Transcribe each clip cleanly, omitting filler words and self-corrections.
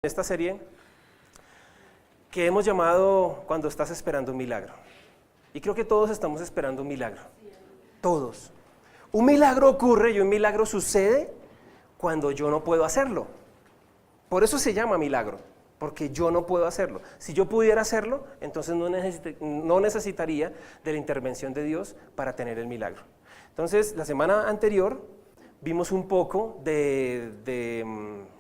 Esta serie que hemos llamado Cuando estás esperando un milagro. Y creo que todos estamos esperando un milagro. Todos. Un milagro ocurre y un milagro sucede cuando yo no puedo hacerlo. Por eso se llama milagro, porque yo no puedo hacerlo. Si yo pudiera hacerlo, entonces no necesitaría de la intervención de Dios para tener el milagro. Entonces, la semana anterior vimos un poco de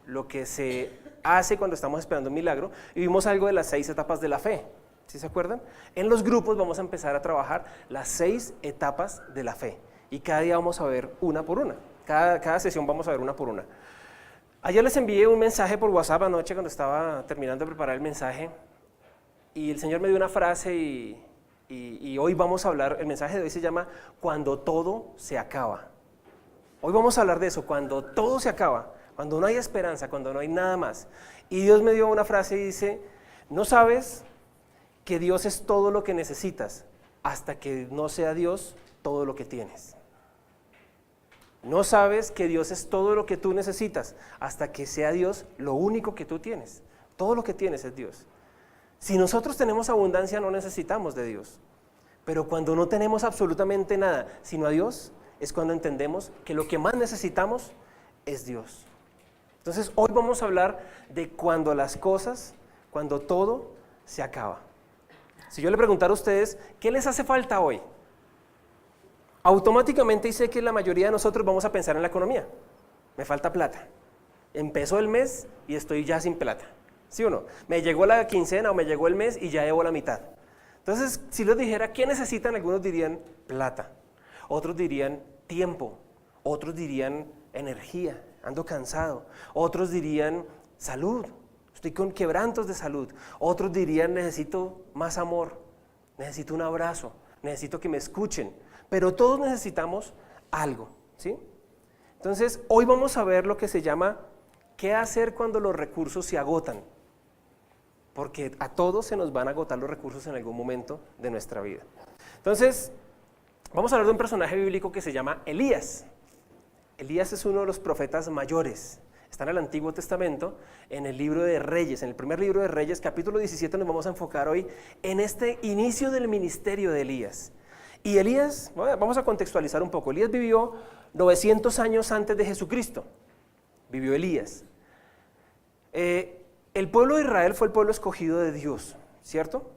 lo que se hace cuando estamos esperando un milagro y vimos algo de las 6 etapas de la fe. ¿Sí se acuerdan? En los grupos vamos a empezar a trabajar las 6 etapas de la fe y cada día vamos a ver una por una. Cada sesión vamos a ver una por una. Ayer les envié un mensaje por WhatsApp anoche cuando estaba terminando de preparar el mensaje y el Señor me dio una frase y hoy vamos a hablar, el mensaje de hoy se llama Cuando todo se acaba. Hoy vamos a hablar de eso, cuando todo se acaba, cuando no hay esperanza, cuando no hay nada más. Y Dios me dio una frase y dice, no sabes que Dios es todo lo que necesitas hasta que no sea Dios todo lo que tienes. No sabes que Dios es todo lo que tú necesitas hasta que sea Dios lo único que tú tienes. Todo lo que tienes es Dios. Si nosotros tenemos abundancia no necesitamos de Dios. Pero cuando no tenemos absolutamente nada sino a Dios, es cuando entendemos que lo que más necesitamos es Dios. Entonces hoy vamos a hablar de cuando las cosas, cuando todo se acaba. Si yo le preguntara a ustedes, ¿qué les hace falta hoy? Automáticamente sé que la mayoría de nosotros vamos a pensar en la economía. Me falta plata. Empezó el mes y estoy ya sin plata. ¿Sí o no? Me llegó la quincena o me llegó el mes y ya llevo la mitad. Entonces, si les dijera, ¿qué necesitan? Algunos dirían plata. Otros dirían tiempo. Otros dirían energía. Ando cansado. Otros dirían salud. Estoy con quebrantos de salud. Otros dirían necesito más amor. Necesito un abrazo. Necesito que me escuchen. Pero todos necesitamos algo, ¿sí? Entonces, hoy vamos a ver lo que se llama ¿qué hacer cuando los recursos se agotan? Porque a todos se nos van a agotar los recursos en algún momento de nuestra vida. Entonces, vamos a hablar de un personaje bíblico que se llama Elías. Elías es uno de los profetas mayores. Está en el Antiguo Testamento, en el libro de Reyes, en el primer libro de Reyes, capítulo 17, nos vamos a enfocar hoy en este inicio del ministerio de Elías. Y Elías, vamos a contextualizar un poco, Elías vivió 900 años antes de Jesucristo, vivió Elías. El pueblo de Israel fue el pueblo escogido de Dios, ¿cierto?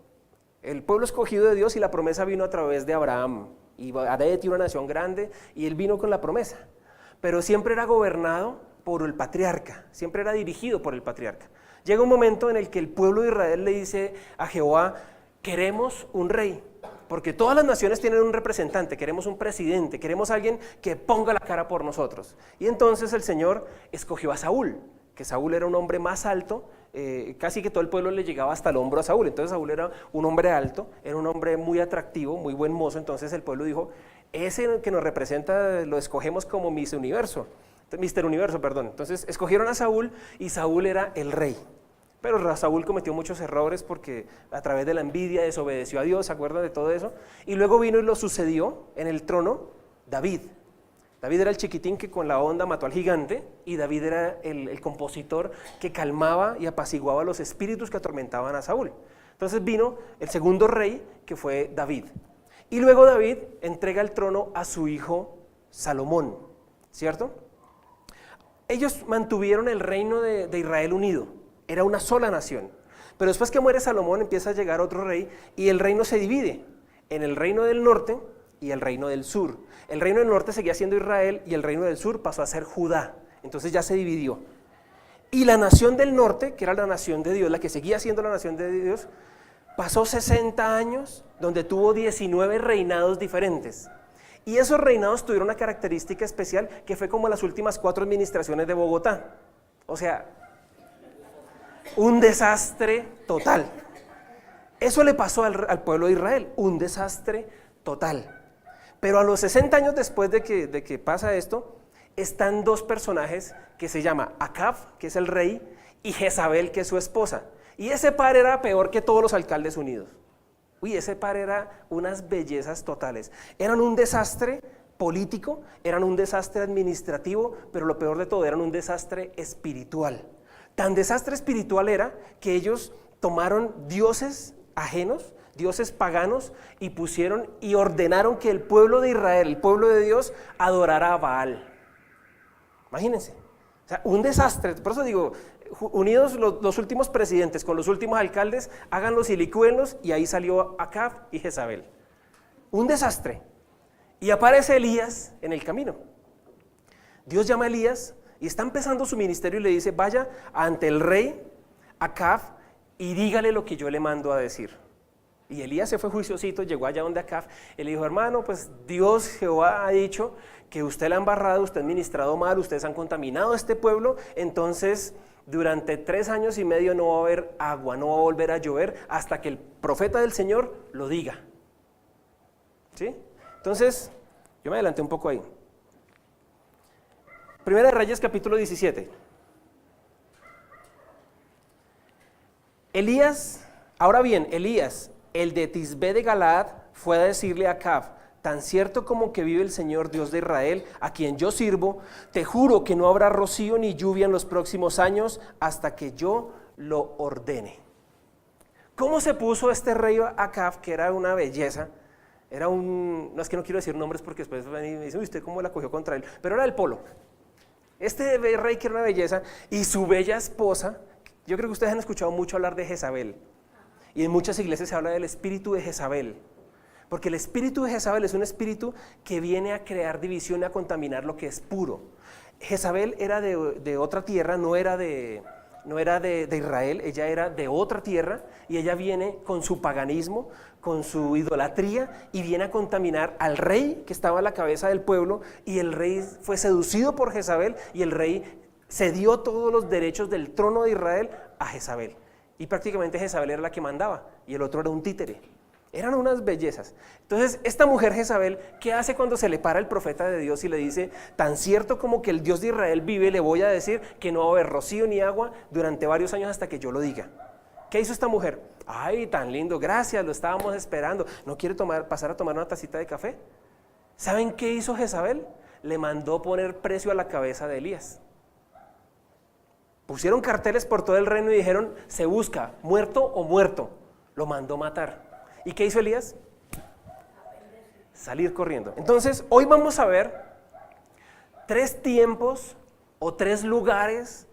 El pueblo escogido de Dios y la promesa vino a través de Abraham. Y Haré una nación grande y él vino con la promesa. Pero siempre era gobernado por el patriarca, siempre era dirigido por el patriarca. Llega un momento en el que el pueblo de Israel le dice a Jehová, queremos un rey, porque todas las naciones tienen un representante, queremos un presidente, queremos alguien que ponga la cara por nosotros. Y entonces el Señor escogió a Saúl, que Saúl era un hombre más alto, casi que todo el pueblo le llegaba hasta el hombro a Saúl. Entonces Saúl era un hombre alto, era un hombre muy atractivo, muy buen mozo. Entonces el pueblo dijo, ese que nos representa lo escogemos como Mister Universo. Entonces escogieron a Saúl y Saúl era el rey. Pero Saúl cometió muchos errores porque a través de la envidia desobedeció a Dios, ¿se acuerdan de todo eso? Y luego vino y lo sucedió en el trono David. David era el chiquitín que con la onda mató al gigante y David era el compositor que calmaba y apaciguaba los espíritus que atormentaban a Saúl. Entonces vino el segundo rey que fue David. Y luego David entrega el trono a su hijo Salomón, ¿cierto? Ellos mantuvieron el reino de Israel unido. Era una sola nación, pero después que muere Salomón empieza a llegar otro rey y el reino se divide en el reino del norte y el reino del sur. El reino del norte seguía siendo Israel y el reino del sur pasó a ser Judá, entonces ya se dividió. Y la nación del norte, que era la nación de Dios, la que seguía siendo la nación de Dios, pasó 60 años donde tuvo 19 reinados diferentes. Y esos reinados tuvieron una característica especial que fue como las últimas 4 administraciones de Bogotá. O sea, un desastre total. Eso le pasó al pueblo de Israel, un desastre total. Pero a los 60 años después de que pasa esto, están 2 personajes que se llama Acab, que es el rey, y Jezabel, que es su esposa. Y ese par era peor que todos los alcaldes unidos. Uy, ese par era unas bellezas totales. Eran un desastre político, eran un desastre administrativo, pero lo peor de todo, eran un desastre espiritual. Tan desastre espiritual era que ellos tomaron dioses ajenos, dioses paganos, y pusieron y ordenaron que el pueblo de Israel, el pueblo de Dios, adorara a Baal. Imagínense, o sea, un desastre. Por eso digo, unidos los últimos presidentes con los últimos alcaldes, háganlos y licúenlos, y ahí salió Acab y Jezabel. Un desastre. Y aparece Elías en el camino. Dios llama a Elías y está empezando su ministerio y le dice, vaya ante el rey Acab y dígale lo que yo le mando a decir. Y Elías se fue juiciosito, llegó allá donde Acab, y le dijo, hermano, pues Dios, Jehová ha dicho que usted la ha embarrado, usted ha ministrado mal, ustedes han contaminado a este pueblo, entonces durante 3 años y medio no va a haber agua, no va a volver a llover hasta que el profeta del Señor lo diga. ¿Sí? Entonces, yo me adelanté un poco ahí. Primera de Reyes, capítulo 17. Ahora bien, Elías, el de Tisbé de Galaad, fue a decirle a Acab, tan cierto como que vive el Señor Dios de Israel, a quien yo sirvo, te juro que no habrá rocío ni lluvia en los próximos años hasta que yo lo ordene. ¿Cómo se puso este rey Acab, que era una belleza? No es que no quiero decir nombres porque después me dicen, uy, ¿usted cómo la cogió contra él? Pero era del polo. Este rey que era una belleza, y su bella esposa, yo creo que ustedes han escuchado mucho hablar de Jezabel. Y en muchas iglesias se habla del espíritu de Jezabel, porque el espíritu de Jezabel es un espíritu que viene a crear división y a contaminar lo que es puro. Jezabel era de otra tierra, no era de Israel, ella era de otra tierra, y ella viene con su paganismo, con su idolatría, y viene a contaminar al rey que estaba a la cabeza del pueblo, y el rey fue seducido por Jezabel, y el rey cedió todos los derechos del trono de Israel a Jezabel. Y prácticamente Jezabel era la que mandaba y el otro era un títere. Eran unas bellezas. Entonces, esta mujer Jezabel, ¿qué hace cuando se le para el profeta de Dios y le dice, tan cierto como que el Dios de Israel vive, le voy a decir que no va a haber rocío ni agua durante varios años hasta que yo lo diga? ¿Qué hizo esta mujer? Ay, tan lindo, gracias, lo estábamos esperando. ¿No quiere pasar a tomar una tacita de café? ¿Saben qué hizo Jezabel? Le mandó poner precio a la cabeza de Elías. Pusieron carteles por todo el reino y dijeron, se busca, muerto o muerto. Lo mandó matar. ¿Y qué hizo Elías? Salir corriendo. Entonces, hoy vamos a ver 3 tiempos o 3 lugares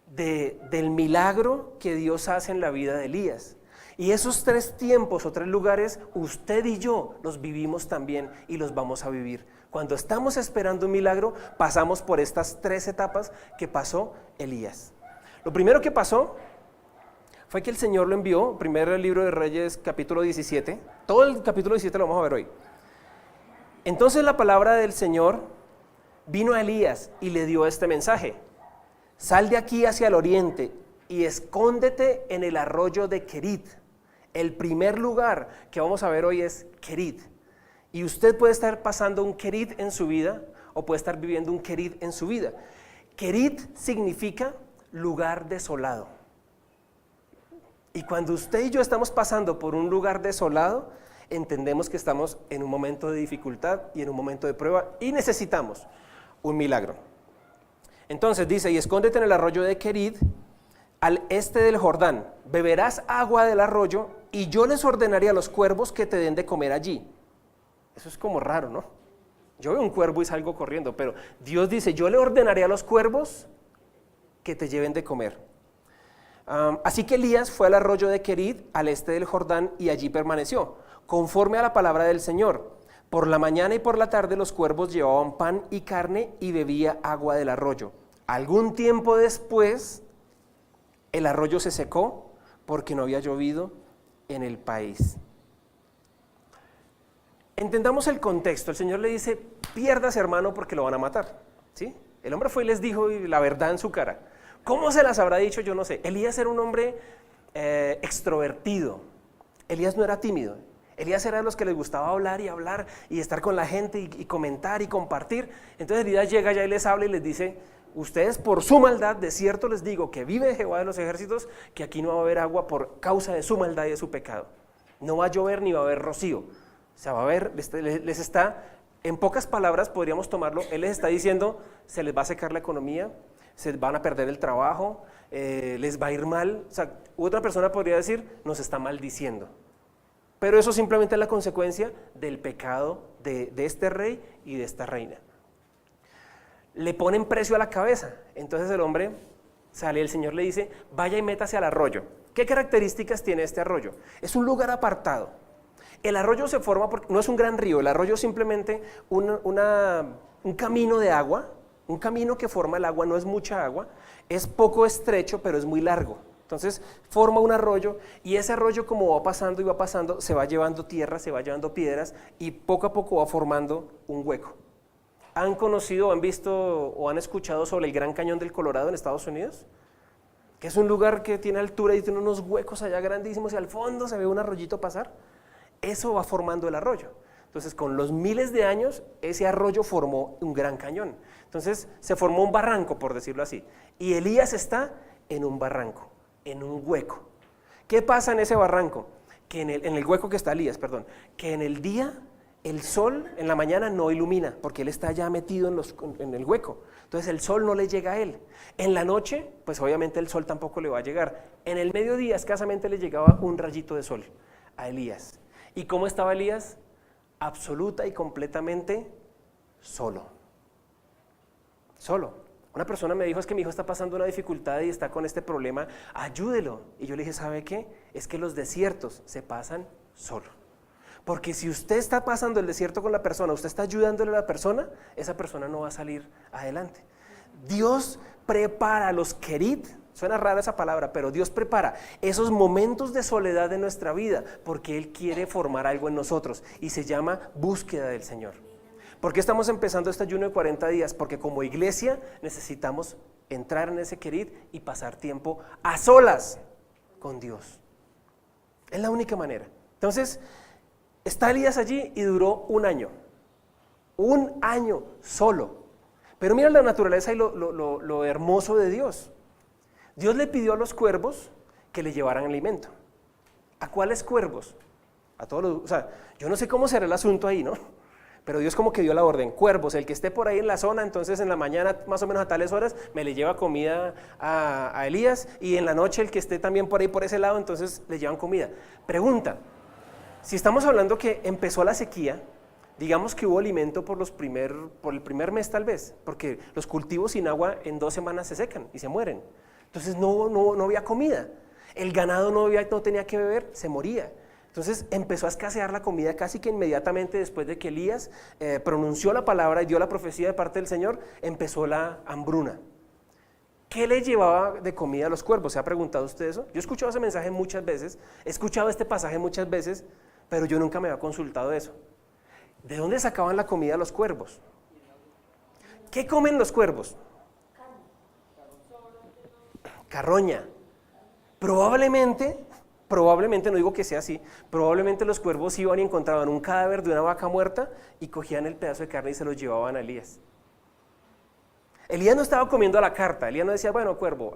del milagro que Dios hace en la vida de Elías. Y esos 3 tiempos o 3 lugares, usted y yo los vivimos también y los vamos a vivir. Cuando estamos esperando un milagro, pasamos por estas 3 etapas que pasó Elías. Lo primero que pasó fue que el Señor lo envió, primer libro de Reyes, capítulo 17, todo el capítulo 17 lo vamos a ver hoy. Entonces la palabra del Señor vino a Elías y le dio este mensaje: sal de aquí hacia el oriente y escóndete en el arroyo de Kerit. El primer lugar que vamos a ver hoy es Kerit. Y usted puede estar pasando un Kerit en su vida o puede estar viviendo un Kerit en su vida. Kerit significa lugar desolado. Y cuando usted y yo estamos pasando por un lugar desolado, entendemos que estamos en un momento de dificultad y en un momento de prueba y necesitamos un milagro. Entonces dice, y escóndete en el arroyo de Kerit, al este del Jordán, beberás agua del arroyo y yo les ordenaré a los cuervos que te den de comer allí. Eso es como raro, ¿no? Yo veo un cuervo y salgo corriendo, pero Dios dice, yo le ordenaré a los cuervos que te lleven de comer. Así que Elías fue al arroyo de Kerit, al este del Jordán, y allí permaneció, conforme a la palabra del Señor. Por la mañana y por la tarde los cuervos llevaban pan y carne y bebía agua del arroyo. Algún tiempo después, el arroyo se secó porque no había llovido en el país. Entendamos el contexto. El Señor le dice, pierdas hermano porque lo van a matar. ¿Sí? El hombre fue y les dijo la verdad en su cara. ¿Cómo se las habrá dicho? Yo no sé. Elías era un hombre extrovertido. Elías no era tímido. Elías era de los que les gustaba hablar y estar con la gente y comentar y compartir. Entonces Elías llega allá y les habla y les dice, ustedes por su maldad, de cierto les digo que vive Jehová de los ejércitos, que aquí no va a haber agua por causa de su maldad y de su pecado. No va a llover ni va a haber rocío. O sea, va a haber, les está, en pocas palabras podríamos tomarlo, él les está diciendo, se les va a secar la economía, se van a perder el trabajo, les va a ir mal. O sea, otra persona podría decir, nos está maldiciendo. Pero eso simplemente es la consecuencia del pecado de este rey y de esta reina. Le ponen precio a la cabeza. Entonces el hombre sale, el Señor le dice, vaya y métase al arroyo. ¿Qué características tiene este arroyo? Es un lugar apartado. El arroyo se forma porque no es un gran río, el arroyo es simplemente un camino de agua, un camino que forma el agua, no es mucha agua, es poco estrecho, pero es muy largo. Entonces forma un arroyo y ese arroyo, como va pasando y va pasando, se va llevando tierra, se va llevando piedras y poco a poco va formando un hueco. ¿Han conocido, han visto o han escuchado sobre el Gran Cañón del Colorado en Estados Unidos? Que es un lugar que tiene altura y tiene unos huecos allá grandísimos y al fondo se ve un arroyito pasar. Eso va formando el arroyo. Entonces, con los miles de años, ese arroyo formó un gran cañón. Entonces, se formó un barranco, por decirlo así. Y Elías está en un barranco, en un hueco. ¿Qué pasa en ese barranco? Que en el hueco que está Elías, perdón, que en el día el sol en la mañana no ilumina, porque él está ya metido en el hueco. Entonces el sol no le llega a él. En la noche, pues obviamente el sol tampoco le va a llegar. En el mediodía escasamente le llegaba un rayito de sol a Elías. ¿Y cómo estaba Elías? Absoluta y completamente solo. Solo. Una persona me dijo, es que mi hijo está pasando una dificultad y está con este problema, ayúdelo. Y yo le dije, ¿sabe qué? Es que los desiertos se pasan solo. Porque si usted está pasando el desierto con la persona, usted está ayudándole a la persona, esa persona no va a salir adelante. Dios prepara los querit, suena rara esa palabra, pero Dios prepara esos momentos de soledad de nuestra vida porque Él quiere formar algo en nosotros y se llama búsqueda del Señor. ¿Por qué estamos empezando este ayuno de 40 días? Porque como iglesia necesitamos entrar en ese querit y pasar tiempo a solas con Dios. Es la única manera. Entonces, está Elías allí y duró un año solo. Pero mira la naturaleza y lo hermoso de Dios. Dios le pidió a los cuervos que le llevaran alimento. ¿A cuáles cuervos? A todos los, o sea, yo no sé cómo será el asunto ahí, ¿no? Pero Dios como que dio la orden, cuervos, el que esté por ahí en la zona, entonces en la mañana más o menos a tales horas me le lleva comida a Elías y en la noche el que esté también por ahí por ese lado, entonces le llevan comida. Pregunta, si estamos hablando que empezó la sequía, digamos que hubo alimento por el primer mes tal vez, porque los cultivos sin agua en 2 semanas se secan y se mueren. Entonces no había comida, el ganado no tenía que beber, se moría. Entonces empezó a escasear la comida casi que inmediatamente después de que Elías pronunció la palabra y dio la profecía de parte del Señor, empezó la hambruna. ¿Qué le llevaba de comida a los cuervos? ¿Se ha preguntado usted eso? Yo he escuchado ese mensaje muchas veces, he escuchado este pasaje muchas veces, pero yo nunca me había consultado eso. ¿De dónde sacaban la comida a los cuervos? ¿Qué comen los cuervos? Carroña. Probablemente, no digo que sea así, probablemente los cuervos iban y encontraban un cadáver de una vaca muerta y cogían el pedazo de carne y se lo llevaban a Elías. Elías no estaba comiendo a la carta, Elías no decía, bueno, cuervo,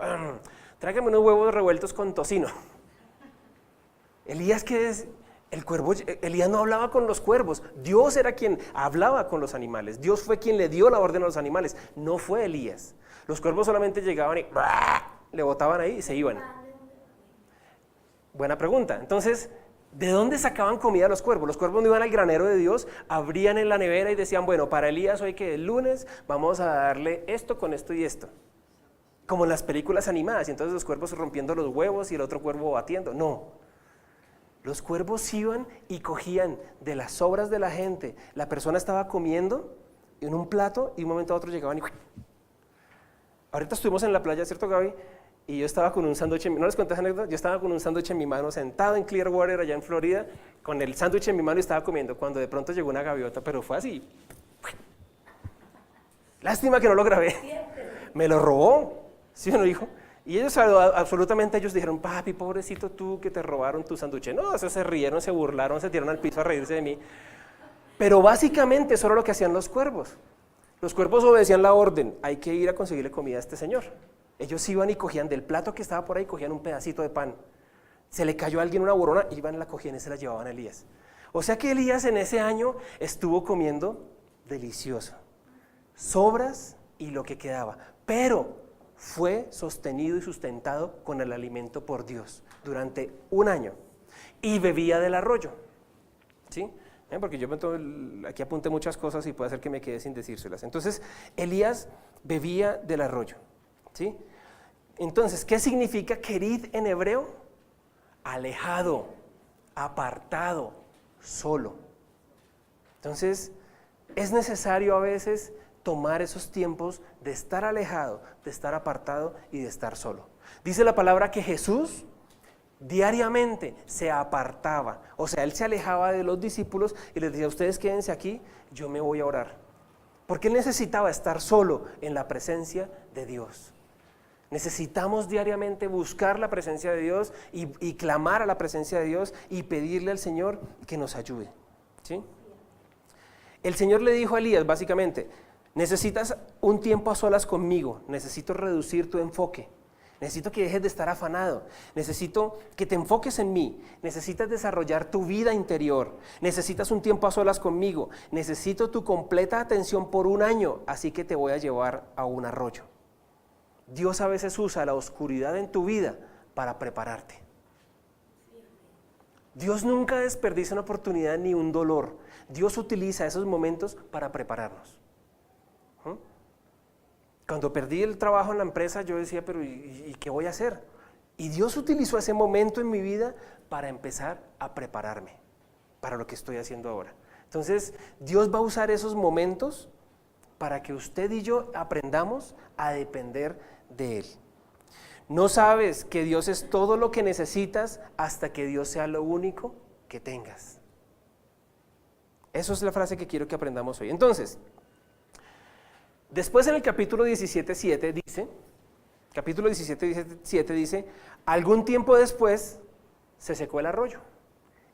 tráigame unos huevos revueltos con tocino. Elías no hablaba con los cuervos, Dios era quien hablaba con los animales, Dios fue quien le dio la orden a los animales, no fue Elías. Los cuervos solamente llegaban y le botaban ahí y se iban. Buena pregunta. Entonces, ¿de dónde sacaban comida los cuervos? Los cuervos no iban al granero de Dios, abrían en la nevera y decían, bueno, para Elías hoy que es lunes, vamos a darle esto con esto y esto. Como en las películas animadas, y entonces los cuervos rompiendo los huevos y el otro cuervo batiendo. No. Los cuervos iban y cogían de las sobras de la gente. La persona estaba comiendo en un plato y de un momento a otro llegaban y... Ahorita estuvimos en la playa, ¿cierto, Gaby? Y yo estaba con un sándwich, ¿no les conté esa anécdota? Yo estaba con un sándwich en mi mano, sentado en Clearwater, allá en Florida, con el sándwich en mi mano y estaba comiendo, cuando de pronto llegó una gaviota, pero fue así. Lástima que no lo grabé. Me lo robó, ¿sí o no, hijo? Y ellos, absolutamente, ellos dijeron, papi, pobrecito tú, que te robaron tu sándwich. No, eso se rieron, se burlaron, se tiraron al piso a reírse de mí. Pero básicamente eso era lo que hacían los cuervos. Los cuervos obedecían la orden, hay que ir a conseguirle comida a este señor. Ellos iban y cogían del plato que estaba por ahí, cogían un pedacito de pan. Se le cayó a alguien una borona, iban, la cogían y se la llevaban a Elías. O sea que Elías en ese año estuvo comiendo delicioso. Sobras y lo que quedaba. Pero fue sostenido y sustentado con el alimento por Dios durante un año y bebía del arroyo. ¿Sí? Porque yo aquí apunté muchas cosas y puede ser que me quede sin decírselas. Entonces, Elías bebía del arroyo. ¿Sí? Entonces, ¿qué significa kerit en hebreo? Alejado, apartado, solo. Entonces, es necesario a veces tomar esos tiempos de estar alejado, de estar apartado y de estar solo. Dice la palabra que Jesús diariamente se apartaba, o sea, él se alejaba de los discípulos y les decía, ustedes quédense aquí, yo me voy a orar. Porque él necesitaba estar solo en la presencia de Dios. Necesitamos diariamente buscar la presencia de Dios y clamar a la presencia de Dios y pedirle al Señor que nos ayude. ¿Sí? El Señor le dijo a Elías básicamente, necesitas un tiempo a solas conmigo, necesito reducir tu enfoque, necesito que dejes de estar afanado, necesito que te enfoques en mí, necesitas desarrollar tu vida interior, necesitas un tiempo a solas conmigo, necesito tu completa atención por un año, así que te voy a llevar a un arroyo. Dios a veces usa la oscuridad en tu vida para prepararte. Dios nunca desperdicia una oportunidad ni un dolor. Dios utiliza esos momentos para prepararnos. Cuando perdí el trabajo en la empresa, yo decía, pero ¿y qué voy a hacer? Y Dios utilizó ese momento en mi vida para empezar a prepararme para lo que estoy haciendo ahora. Entonces, Dios va a usar esos momentos para que usted y yo aprendamos a depender de Él. No sabes que Dios es todo lo que necesitas hasta que Dios sea lo único que tengas. Esa es la frase que quiero que aprendamos hoy. Entonces, después en el capítulo 17:7 dice, algún tiempo después se secó el arroyo.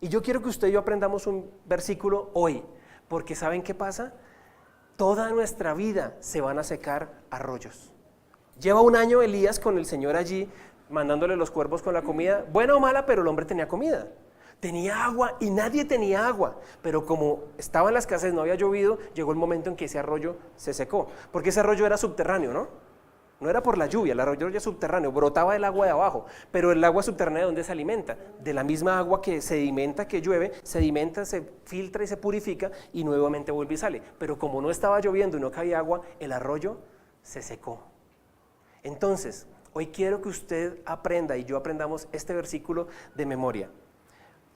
Y yo quiero que usted y yo aprendamos un versículo hoy, porque ¿saben qué pasa? Toda nuestra vida se van a secar arroyos. Lleva un año Elías con el Señor allí, mandándole los cuervos con la comida, buena o mala, pero el hombre tenía comida. Tenía agua y nadie tenía agua, pero como estaba en la escasez, no había llovido, llegó el momento en que ese arroyo se secó, porque ese arroyo era subterráneo, ¿no? No era por la lluvia, el arroyo era subterráneo, brotaba el agua de abajo, pero el agua subterránea ¿de dónde se alimenta? De la misma agua que sedimenta, que llueve, sedimenta, se filtra y se purifica y nuevamente vuelve y sale. Pero como no estaba lloviendo y no caía agua, el arroyo se secó. Entonces, hoy quiero que usted aprenda y yo aprendamos este versículo de memoria.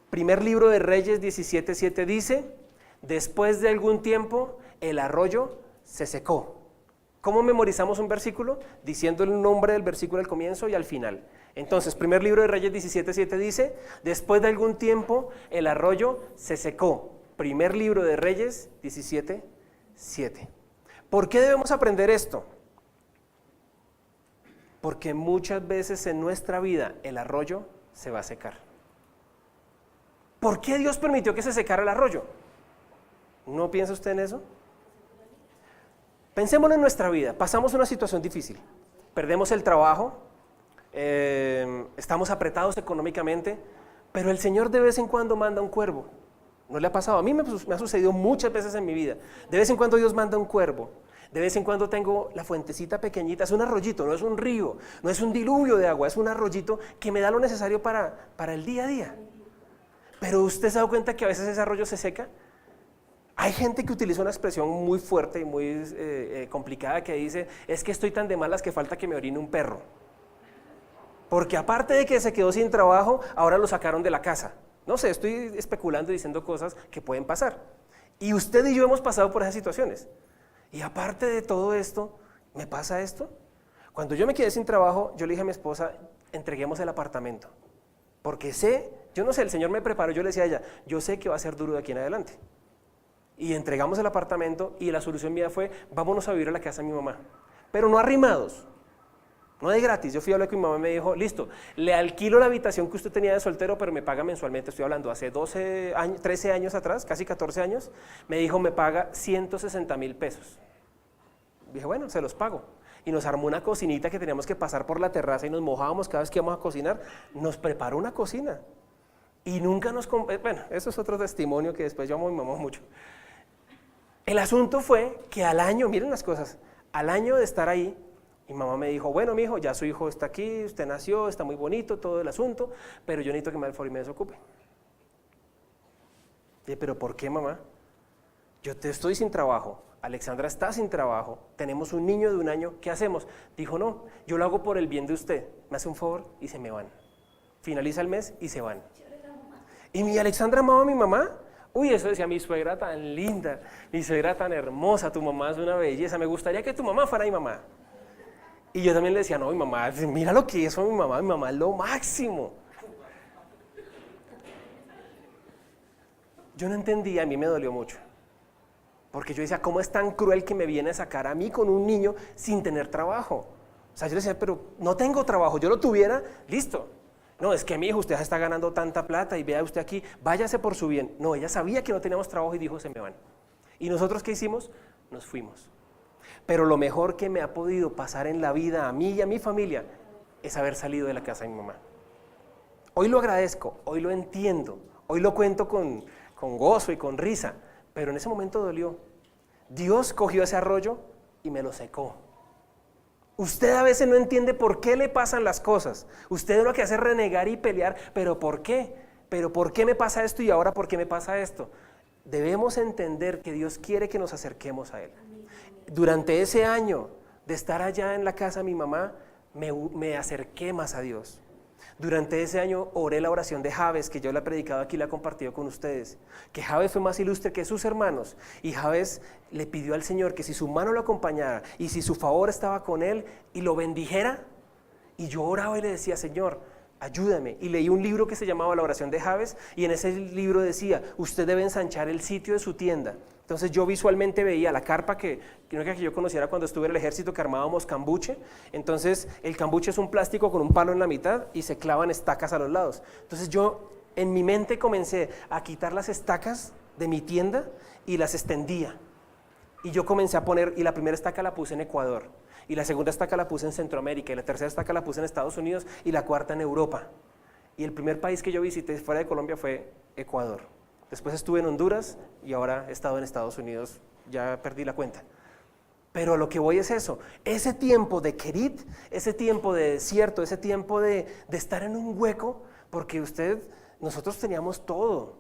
Primer libro de Reyes 17:7 dice, después de algún tiempo el arroyo se secó. ¿Cómo memorizamos un versículo? Diciendo el nombre del versículo al comienzo y al final. Entonces, primer libro de Reyes 17:7 dice, después de algún tiempo el arroyo se secó. Primer libro de Reyes 17:7. ¿Por qué debemos aprender esto? Porque muchas veces en nuestra vida el arroyo se va a secar. ¿Por qué Dios permitió que se secara el arroyo? ¿No piensa usted en eso? Pensémoslo en nuestra vida, pasamos una situación difícil, perdemos el trabajo, estamos apretados económicamente, pero el Señor de vez en cuando manda un cuervo. ¿No le ha pasado? A mí me ha sucedido muchas veces en mi vida. De vez en cuando Dios manda un cuervo. De vez en cuando tengo la fuentecita pequeñita, es un arroyito, no es un río, no es un diluvio de agua, es un arroyito que me da lo necesario para el día a día. Pero ¿usted se ha dado cuenta que a veces ese arroyo se seca? Hay gente que utiliza una expresión muy fuerte y muy complicada que dice, es que estoy tan de malas que falta que me orine un perro. Porque aparte de que se quedó sin trabajo, ahora lo sacaron de la casa. No sé, estoy especulando y diciendo cosas que pueden pasar. Y usted y yo hemos pasado por esas situaciones. Y aparte de todo esto, ¿me pasa esto? Cuando yo me quedé sin trabajo, yo le dije a mi esposa, entreguemos el apartamento. Porque yo no sé, el Señor me preparó, yo le decía a ella, yo sé que va a ser duro de aquí en adelante. Y entregamos el apartamento y la solución mía fue, vámonos a vivir a la casa de mi mamá. Pero no arrimados, no de gratis. Yo fui a hablar con mi mamá y me dijo, listo, le alquilo la habitación que usted tenía de soltero, pero me paga mensualmente. Estoy hablando hace 13 años atrás, casi 14 años. Me dijo, me paga 160,000 pesos. Dije, bueno, se los pago. Y nos armó una cocinita que teníamos que pasar por la terraza y nos mojábamos cada vez que íbamos a cocinar. Nos preparó una cocina. Y nunca bueno, eso es otro testimonio que después yo amo a mi mamá mucho. El asunto fue que al año, miren las cosas, al año de estar ahí, Y mamá me dijo, bueno, mijo, ya su hijo está aquí, usted nació, está muy bonito todo el asunto, pero yo necesito que me dé el favor y me desocupe. Dije, ¿pero por qué, mamá? Yo te estoy sin trabajo, Alexandra está sin trabajo, tenemos un niño de 1 año, ¿qué hacemos? Dijo, no, yo lo hago por el bien de usted, me hace un favor y se me van. Finaliza el mes y se van. Y mi Alexandra amaba a mi mamá. Uy, eso decía mi suegra tan linda, mi suegra tan hermosa, tu mamá es una belleza, me gustaría que tu mamá fuera mi mamá. Y yo también le decía, no, mi mamá, mira lo que es mi mamá es lo máximo. Yo no entendía, a mí me dolió mucho. Porque yo decía, ¿cómo es tan cruel que me viene a sacar a mí con un niño sin tener trabajo? O sea, yo decía, pero no tengo trabajo, yo lo tuviera, listo. No, es que mi hijo, usted ya está ganando tanta plata y vea usted aquí, váyase por su bien. No, ella sabía que no teníamos trabajo y dijo, se me van. ¿Y nosotros qué hicimos? Nos fuimos. Pero lo mejor que me ha podido pasar en la vida a mí y a mi familia es haber salido de la casa de mi mamá. Hoy lo agradezco, hoy lo entiendo, hoy lo cuento con gozo y con risa, pero en ese momento dolió. Dios cogió ese arroyo y me lo secó. Usted a veces no entiende por qué le pasan las cosas. Usted lo que hace es renegar y pelear, ¿pero por qué? ¿Pero por qué me pasa esto y ahora por qué me pasa esto? Debemos entender que Dios quiere que nos acerquemos a Él. Durante ese año de estar allá en la casa de mi mamá, me acerqué más a Dios. Durante ese año oré la oración de Jabes, que yo la he predicado aquí y la he compartido con ustedes, que Jabes fue más ilustre que sus hermanos, y Jabes le pidió al Señor que si su mano lo acompañara y si su favor estaba con él y lo bendijera, y yo oraba y le decía, Señor, ayúdame, y leí un libro que se llamaba La oración de Jabes, y en ese libro decía, usted debe ensanchar el sitio de su tienda. Entonces yo visualmente veía la carpa que yo conociera cuando estuve en el ejército, que armábamos cambuche. Entonces el cambuche es un plástico con un palo en la mitad y se clavan estacas a los lados. Entonces yo en mi mente comencé a quitar las estacas de mi tienda y las extendía. Y yo comencé a poner, y la primera estaca la puse en Ecuador, y la segunda estaca la puse en Centroamérica, y la tercera estaca la puse en Estados Unidos, y la cuarta en Europa. Y el primer país que yo visité fuera de Colombia fue Ecuador. Después estuve en Honduras y ahora he estado en Estados Unidos, ya perdí la cuenta. Pero lo que voy es eso, ese tiempo de Kerit, ese tiempo de desierto, ese tiempo de estar en un hueco, porque nosotros teníamos todo.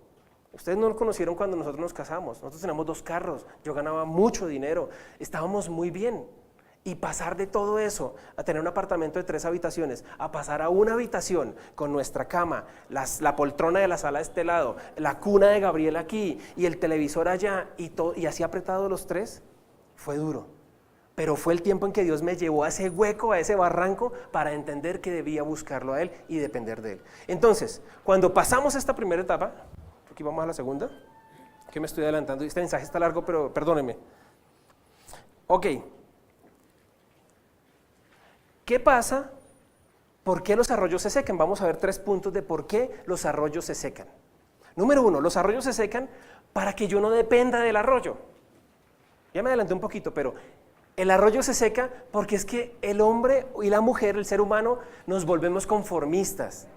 Ustedes no lo conocieron cuando nosotros nos casamos, nosotros teníamos 2 carros, yo ganaba mucho dinero, estábamos muy bien. Y pasar de todo eso a tener un apartamento de 3 habitaciones, a pasar a una habitación con nuestra cama, la poltrona de la sala de este lado, la cuna de Gabriel aquí y el televisor allá y así apretado los 3, fue duro. Pero fue el tiempo en que Dios me llevó a ese hueco, a ese barranco, para entender que debía buscarlo a Él y depender de Él. Entonces, cuando pasamos esta primera etapa, aquí vamos a la segunda, que me estoy adelantando, este mensaje está largo, pero perdónenme. Ok. ¿Qué pasa? ¿Por qué los arroyos se secan? Vamos a ver 3 puntos de por qué los arroyos se secan. Número 1, los arroyos se secan para que yo no dependa del arroyo. Ya me adelanté un poquito, pero el arroyo se seca porque es que el hombre y la mujer, el ser humano, nos volvemos conformistas.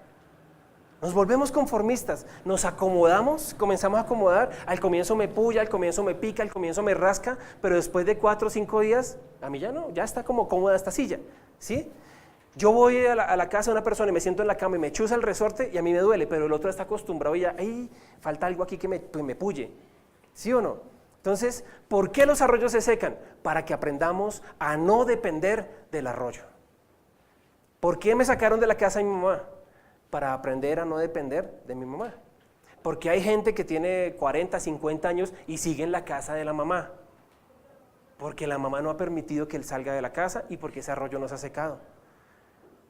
Nos acomodamos, comenzamos a acomodar, al comienzo me puya, al comienzo me pica, al comienzo me rasca, pero después de 4 o 5 días, a mí ya no, ya está como cómoda esta silla, ¿sí? Yo voy a la casa de una persona y me siento en la cama y me chuza el resorte y a mí me duele, pero el otro está acostumbrado y ya, ¡ay! Falta algo aquí que me puye, ¿sí o no? Entonces, ¿por qué los arroyos se secan? Para que aprendamos a no depender del arroyo. ¿Por qué me sacaron de la casa de mi mamá? Para aprender a no depender de mi mamá. Porque hay gente que tiene 40, 50 años y sigue en la casa de la mamá. Porque la mamá no ha permitido que él salga de la casa y porque ese arroyo no se ha secado.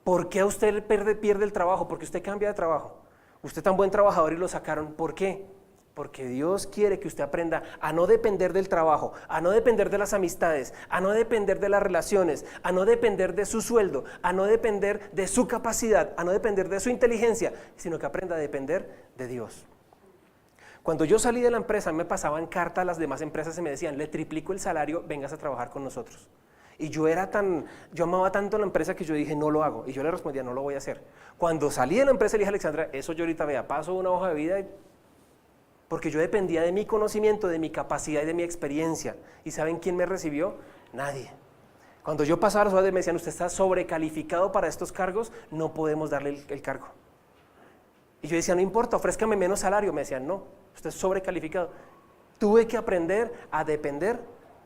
¿Por qué usted pierde el trabajo? Porque usted cambia de trabajo. Usted es tan buen trabajador y lo sacaron. ¿Por qué? Porque Dios quiere que usted aprenda a no depender del trabajo, a no depender de las amistades, a no depender de las relaciones, a no depender de su sueldo, a no depender de su capacidad, a no depender de su inteligencia, sino que aprenda a depender de Dios. Cuando yo salí de la empresa, me pasaban cartas a las demás empresas y me decían, le triplico el salario, vengas a trabajar con nosotros. Y yo amaba tanto la empresa que yo dije, no lo hago. Y yo le respondía, no lo voy a hacer. Cuando salí de la empresa, le dije a Alexandra, eso yo ahorita paso una hoja de vida porque yo dependía de mi conocimiento, de mi capacidad y de mi experiencia. ¿Y saben quién me recibió? Nadie. Cuando yo pasaba las horas me decían, usted está sobrecalificado para estos cargos, no podemos darle el cargo. Y yo decía, no importa, ofrézcame menos salario. Me decían, no, usted es sobrecalificado. Tuve que aprender a depender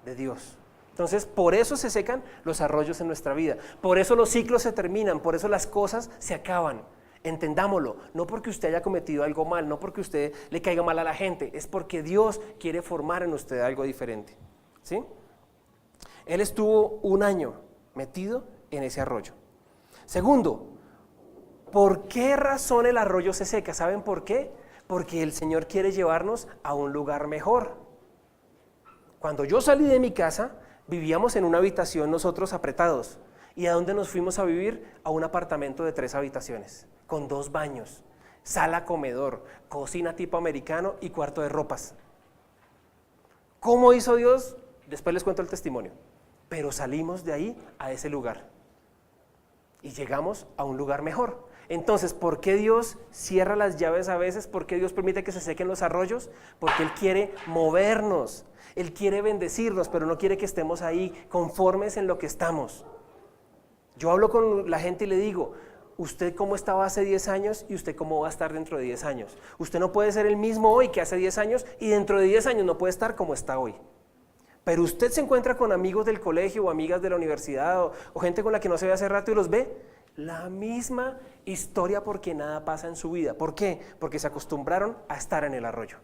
de Dios. Entonces, por eso se secan los arroyos en nuestra vida. Por eso los ciclos se terminan, por eso las cosas se acaban. Entendámoslo, no porque usted haya cometido algo mal, no porque usted le caiga mal a la gente, es porque Dios quiere formar en usted algo diferente. ¿Sí? Él estuvo 1 año metido en ese arroyo. Segundo, ¿por qué razón el arroyo se seca? ¿Saben por qué? Porque el Señor quiere llevarnos a un lugar mejor. Cuando yo salí de mi casa, vivíamos en una habitación nosotros apretados. ¿Y a dónde nos fuimos a vivir? A un apartamento de 3 habitaciones, con 2 baños, sala, comedor, cocina tipo americano y cuarto de ropas. ¿Cómo hizo Dios? Después les cuento el testimonio. Pero salimos de ahí a ese lugar y llegamos a un lugar mejor. Entonces, ¿por qué Dios cierra las llaves a veces? ¿Por qué Dios permite que se sequen los arroyos? Porque Él quiere movernos, Él quiere bendecirnos, pero no quiere que estemos ahí conformes en lo que estamos. Yo hablo con la gente y le digo, ¿usted cómo estaba hace 10 años y usted cómo va a estar dentro de 10 años? Usted no puede ser el mismo hoy que hace 10 años y dentro de 10 años no puede estar como está hoy. Pero usted se encuentra con amigos del colegio o amigas de la universidad o gente con la que no se ve hace rato y los ve, la misma historia porque nada pasa en su vida. ¿Por qué? Porque se acostumbraron a estar en el arroyo.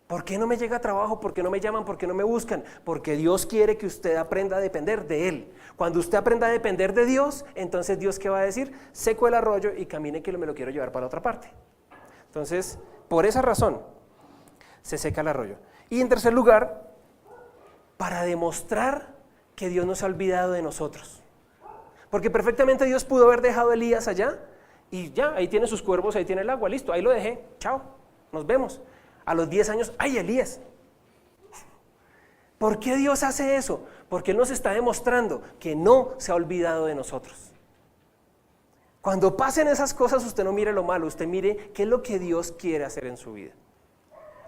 ¿Por qué no me llega trabajo? ¿Por qué no me llaman? ¿Por qué no me buscan? Porque Dios quiere que usted aprenda a depender de Él. Cuando usted aprenda a depender de Dios, entonces Dios ¿qué va a decir? Seco el arroyo y camine que me lo quiero llevar para otra parte. Entonces, por esa razón, se seca el arroyo. Y en tercer lugar, para demostrar que Dios no se ha olvidado de nosotros. Porque perfectamente Dios pudo haber dejado a Elías allá y ya, ahí tiene sus cuervos, ahí tiene el agua, listo, ahí lo dejé, chao, nos vemos. A los 10 años, ¡ay, Elías! ¿Por qué Dios hace eso? Porque Él nos está demostrando que no se ha olvidado de nosotros. Cuando pasen esas cosas, usted no mire lo malo, usted mire qué es lo que Dios quiere hacer en su vida.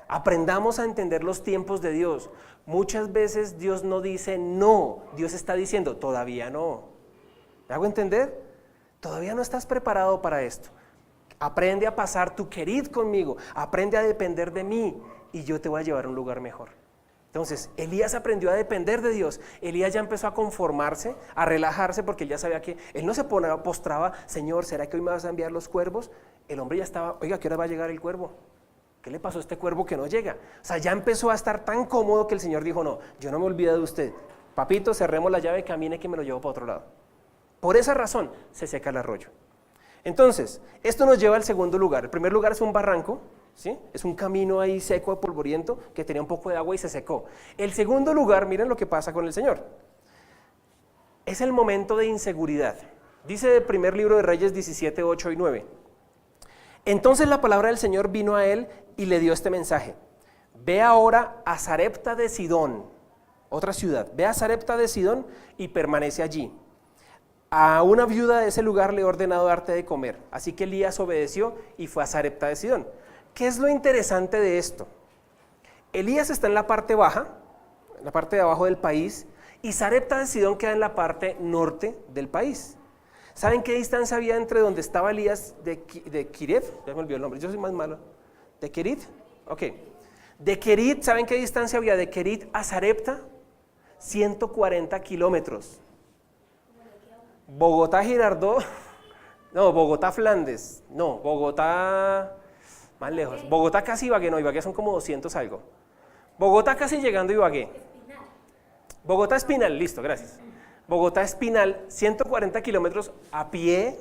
Aprendamos a entender los tiempos de Dios. Muchas veces Dios no dice no, Dios está diciendo todavía no. ¿Me hago entender? Todavía no estás preparado para esto. Aprende a pasar tu querid conmigo, aprende a depender de mí y yo te voy a llevar a un lugar mejor. Entonces, Elías aprendió a depender de Dios. Elías ya empezó a conformarse, a relajarse porque él ya sabía que él no se postraba, Señor, ¿será que hoy me vas a enviar los cuervos? El hombre ya estaba, oiga, ¿a qué hora va a llegar el cuervo? ¿Qué le pasó a este cuervo que no llega? O sea, ya empezó a estar tan cómodo que el Señor dijo, no, yo no me olvido de usted. Papito, cerremos la llave, camine que me lo llevo para otro lado. Por esa razón se seca el arroyo. Entonces, esto nos lleva al segundo lugar. El primer lugar es un barranco, ¿sí? Es un camino ahí seco, polvoriento, que tenía un poco de agua y se secó. El segundo lugar, miren lo que pasa con el Señor. Es el momento de inseguridad. Dice el primer libro de Reyes 17, 8 y 9. Entonces la palabra del Señor vino a él y le dio este mensaje. Ve ahora a Sarepta de Sidón, otra ciudad. Ve a Sarepta de Sidón y permanece allí. A una viuda de ese lugar le he ordenado darte de comer. Así que Elías obedeció y fue a Sarepta de Sidón. ¿Qué es lo interesante de esto? Elías está en la parte baja, en la parte de abajo del país, y Sarepta de Sidón queda en la parte norte del país. ¿Saben qué distancia había entre donde estaba Elías de Kirev? Ya me olvidó el nombre, yo soy más malo. ¿De Kerit? Ok. De Kerit, ¿saben qué distancia había de Kerit a Sarepta? 140 kilómetros. Bogotá, Girardot, no, Bogotá, Flandes, no, Bogotá, más lejos. Bogotá casi Ibagué, no, Ibagué son como 200 algo. Bogotá casi llegando a Ibagué. Bogotá Espinal, listo, gracias. Bogotá Espinal, 140 kilómetros a pie,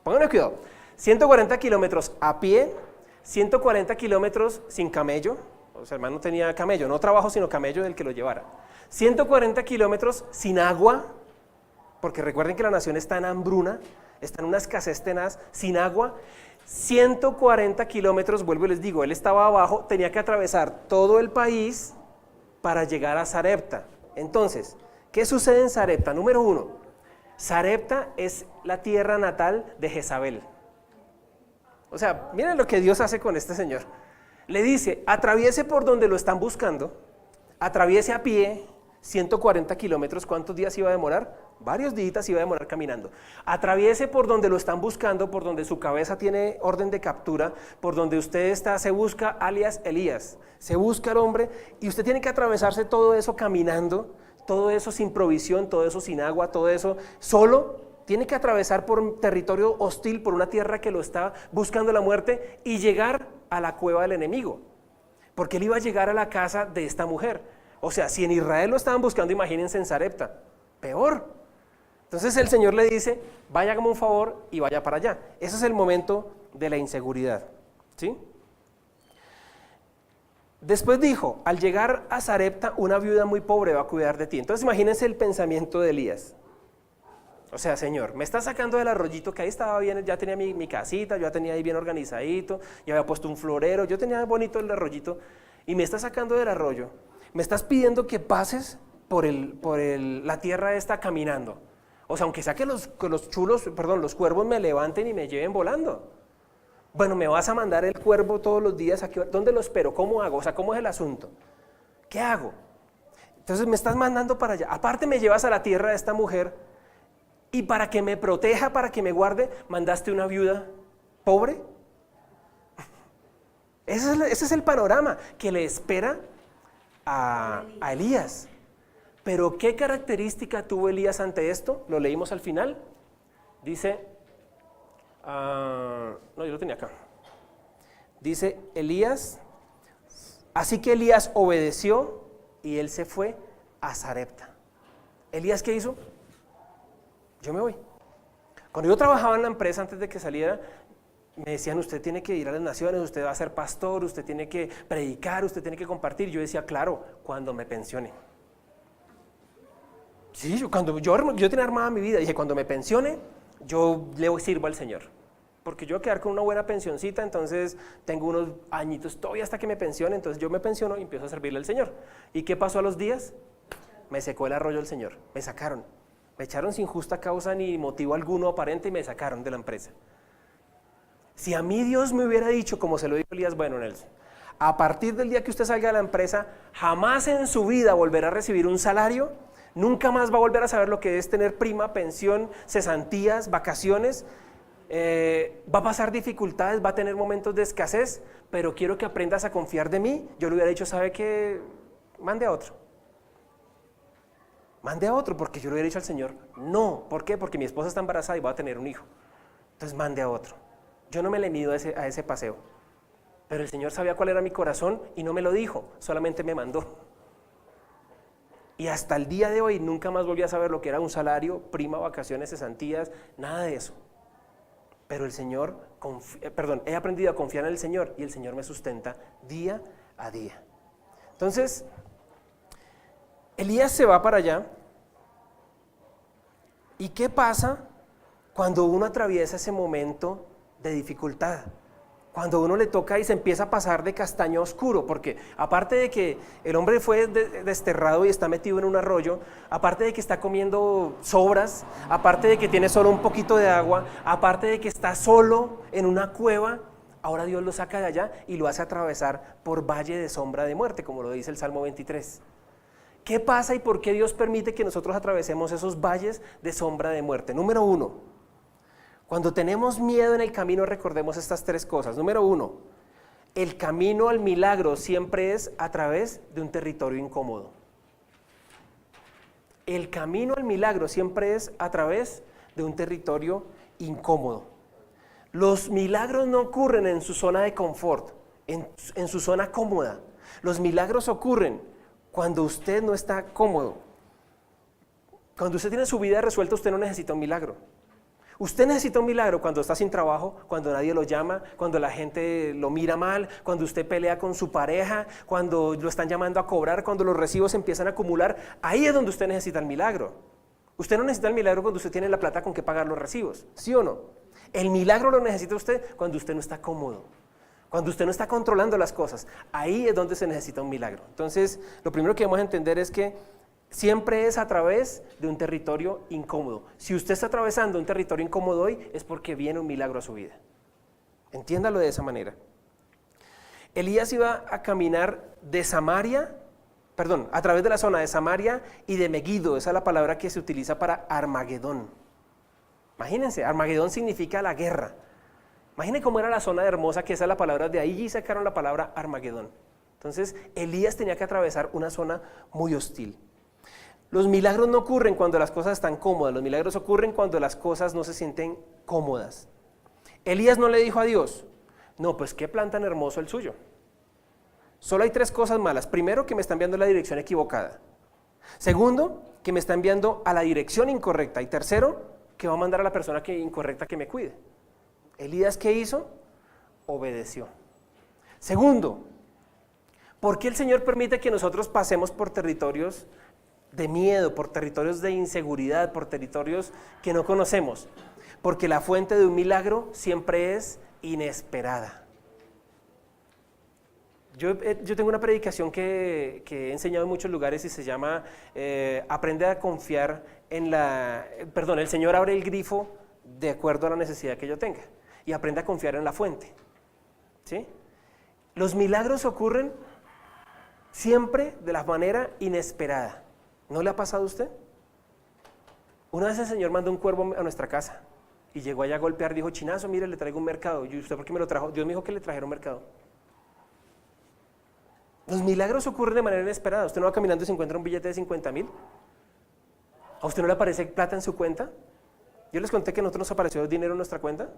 pónganme cuidado, 140 kilómetros a pie, 140 kilómetros sin camello, o sea, hermano no tenía camello, no trabajo sino camello del que lo llevara. 140 kilómetros sin agua, porque recuerden que la nación está en hambruna, está en una escasez tenaz, sin agua. 140 kilómetros, vuelvo y les digo, él estaba abajo, tenía que atravesar todo el país para llegar a Sarepta. Entonces, ¿qué sucede en Sarepta? Número 1, Sarepta es la tierra natal de Jezabel. O sea, miren lo que Dios hace con este señor. Le dice, atraviese por donde lo están buscando, atraviese a pie, 140 kilómetros, ¿cuántos días iba a demorar? Varios días iba a demorar caminando. Atraviese por donde lo están buscando, por donde su cabeza tiene orden de captura, por donde usted está, se busca alias Elías, se busca el hombre y usted tiene que atravesarse todo eso caminando, todo eso sin provisión, todo eso sin agua, todo eso solo. Tiene que atravesar por un territorio hostil, por una tierra que lo está buscando la muerte y llegar a la cueva del enemigo, porque él iba a llegar a la casa de esta mujer. O sea, si en Israel lo estaban buscando, imagínense en Sarepta, peor. Entonces el Señor le dice, vaya como un favor y vaya para allá. Ese es el momento de la inseguridad, ¿sí? Después dijo, al llegar a Sarepta, una viuda muy pobre va a cuidar de ti. Entonces imagínense el pensamiento de Elías. O sea, Señor, me está sacando del arroyito que ahí estaba bien, ya tenía mi casita, yo ya tenía ahí bien organizadito, ya había puesto un florero, yo tenía bonito el arroyito, y me está sacando del arroyo. Me estás pidiendo que pases por la tierra esta caminando. O sea, aunque sea que los cuervos me levanten y me lleven volando. Bueno, me vas a mandar el cuervo todos los días, ¿dónde lo espero? ¿Cómo hago? O sea, ¿cómo es el asunto? ¿Qué hago? Entonces me estás mandando para allá. Aparte me llevas a la tierra de esta mujer y para que me proteja, para que me guarde, mandaste una viuda pobre. Ese es el panorama que le espera a Elías. Pero ¿qué característica tuvo Elías ante esto? Lo leímos al final. Dice, no, yo lo tenía acá. Dice Elías, así que Elías obedeció y él se fue a Sarepta. ¿Elías qué hizo? Yo me voy. Cuando yo trabajaba en la empresa antes de que saliera, me decían, usted tiene que ir a las naciones, usted va a ser pastor, usted tiene que predicar, usted tiene que compartir. Yo decía, claro, cuando me pensione. Sí, yo tenía armada mi vida, dije, cuando me pensione, yo le sirvo al Señor. Porque yo voy a quedar con una buena pensioncita, entonces tengo unos añitos todavía hasta que me pensione, entonces yo me pensiono y empiezo a servirle al Señor. ¿Y qué pasó a los días? Me secó el arroyo el Señor, me sacaron. Me echaron sin justa causa ni motivo alguno aparente y me sacaron de la empresa. Si a mí Dios me hubiera dicho, como se lo dijo Elías, bueno, Nelson, a partir del día que usted salga de la empresa, jamás en su vida volverá a recibir un salario, nunca más va a volver a saber lo que es tener prima, pensión, cesantías, vacaciones, va a pasar dificultades, va a tener momentos de escasez, pero quiero que aprendas a confiar de mí. Yo le hubiera dicho, ¿sabe qué? Mande a otro. Mande a otro, porque yo le hubiera dicho al Señor, no. ¿Por qué? Porque mi esposa está embarazada y va a tener un hijo. Entonces mande a otro. Yo no me le mido a ese paseo, pero el Señor sabía cuál era mi corazón y no me lo dijo, solamente me mandó. Y hasta el día de hoy nunca más volví a saber lo que era un salario, prima, vacaciones, cesantías, nada de eso. Pero el Señor, he aprendido a confiar en el Señor y el Señor me sustenta día a día. Entonces, Elías se va para allá. ¿Y qué pasa cuando uno atraviesa ese momento de dificultad? Cuando uno le toca y se empieza a pasar de castaño oscuro, porque aparte de que el hombre fue desterrado y está metido en un arroyo, aparte de que está comiendo sobras, aparte de que tiene solo un poquito de agua, aparte de que está solo en una cueva, ahora Dios lo saca de allá y lo hace atravesar por valle de sombra de muerte, como lo dice el Salmo 23. ¿Qué pasa y por qué Dios permite que nosotros atravesemos esos valles de sombra de muerte? Número 1. Cuando tenemos miedo en el camino, recordemos estas 3 cosas. Número 1, el camino al milagro siempre es a través de un territorio incómodo. El camino al milagro siempre es a través de un territorio incómodo. Los milagros no ocurren en su zona de confort, en su zona cómoda. Los milagros ocurren cuando usted no está cómodo. Cuando usted tiene su vida resuelta, usted no necesita un milagro. Usted necesita un milagro cuando está sin trabajo, cuando nadie lo llama, cuando la gente lo mira mal, cuando usted pelea con su pareja, cuando lo están llamando a cobrar, cuando los recibos empiezan a acumular. Ahí es donde usted necesita el milagro. Usted no necesita el milagro cuando usted tiene la plata con que pagar los recibos, ¿sí o no? El milagro lo necesita usted cuando usted no está cómodo, cuando usted no está controlando las cosas. Ahí es donde se necesita un milagro. Entonces, lo primero que debemos entender es que siempre es a través de un territorio incómodo. Si usted está atravesando un territorio incómodo hoy, es porque viene un milagro a su vida. Entiéndalo de esa manera. Elías iba a caminar de Samaria a través de la zona de Samaria y de Megiddo. Esa es la palabra que se utiliza para Armagedón. Imagínense, Armagedón significa la guerra. Imaginen cómo era la zona de Hermosa, que esa es la palabra, de ahí sacaron la palabra Armagedón. Entonces, Elías tenía que atravesar una zona muy hostil. Los milagros no ocurren cuando las cosas están cómodas, los milagros ocurren cuando las cosas no se sienten cómodas. Elías no le dijo a Dios, no, pues qué plan tan hermoso el suyo. Solo hay 3 cosas malas. Primero, que me está enviando en la dirección equivocada. Segundo, que me está enviando a la dirección incorrecta. Y tercero, que va a mandar a la persona incorrecta que me cuide. Elías, ¿qué hizo? Obedeció. Segundo, ¿por qué el Señor permite que nosotros pasemos por territorios de miedo, por territorios de inseguridad, por territorios que no conocemos? Porque la fuente de un milagro siempre es inesperada. Yo tengo una predicación que he enseñado en muchos lugares y se llama Aprende a confiar en el Señor abre el grifo de acuerdo a la necesidad que yo tenga y aprende a confiar en la fuente. ¿Sí? Los milagros ocurren siempre de la manera inesperada. ¿No le ha pasado a usted? Una vez el Señor mandó un cuervo a nuestra casa y llegó allá a golpear, dijo, chinazo, mire, le traigo un mercado. ¿Y usted por qué me lo trajo? Dios me dijo que le trajera un mercado. Los milagros ocurren de manera inesperada. Usted no va caminando y se encuentra un billete de 50,000. ¿A usted no le aparece plata en su cuenta? Yo les conté que a nosotros nos apareció dinero en nuestra cuenta.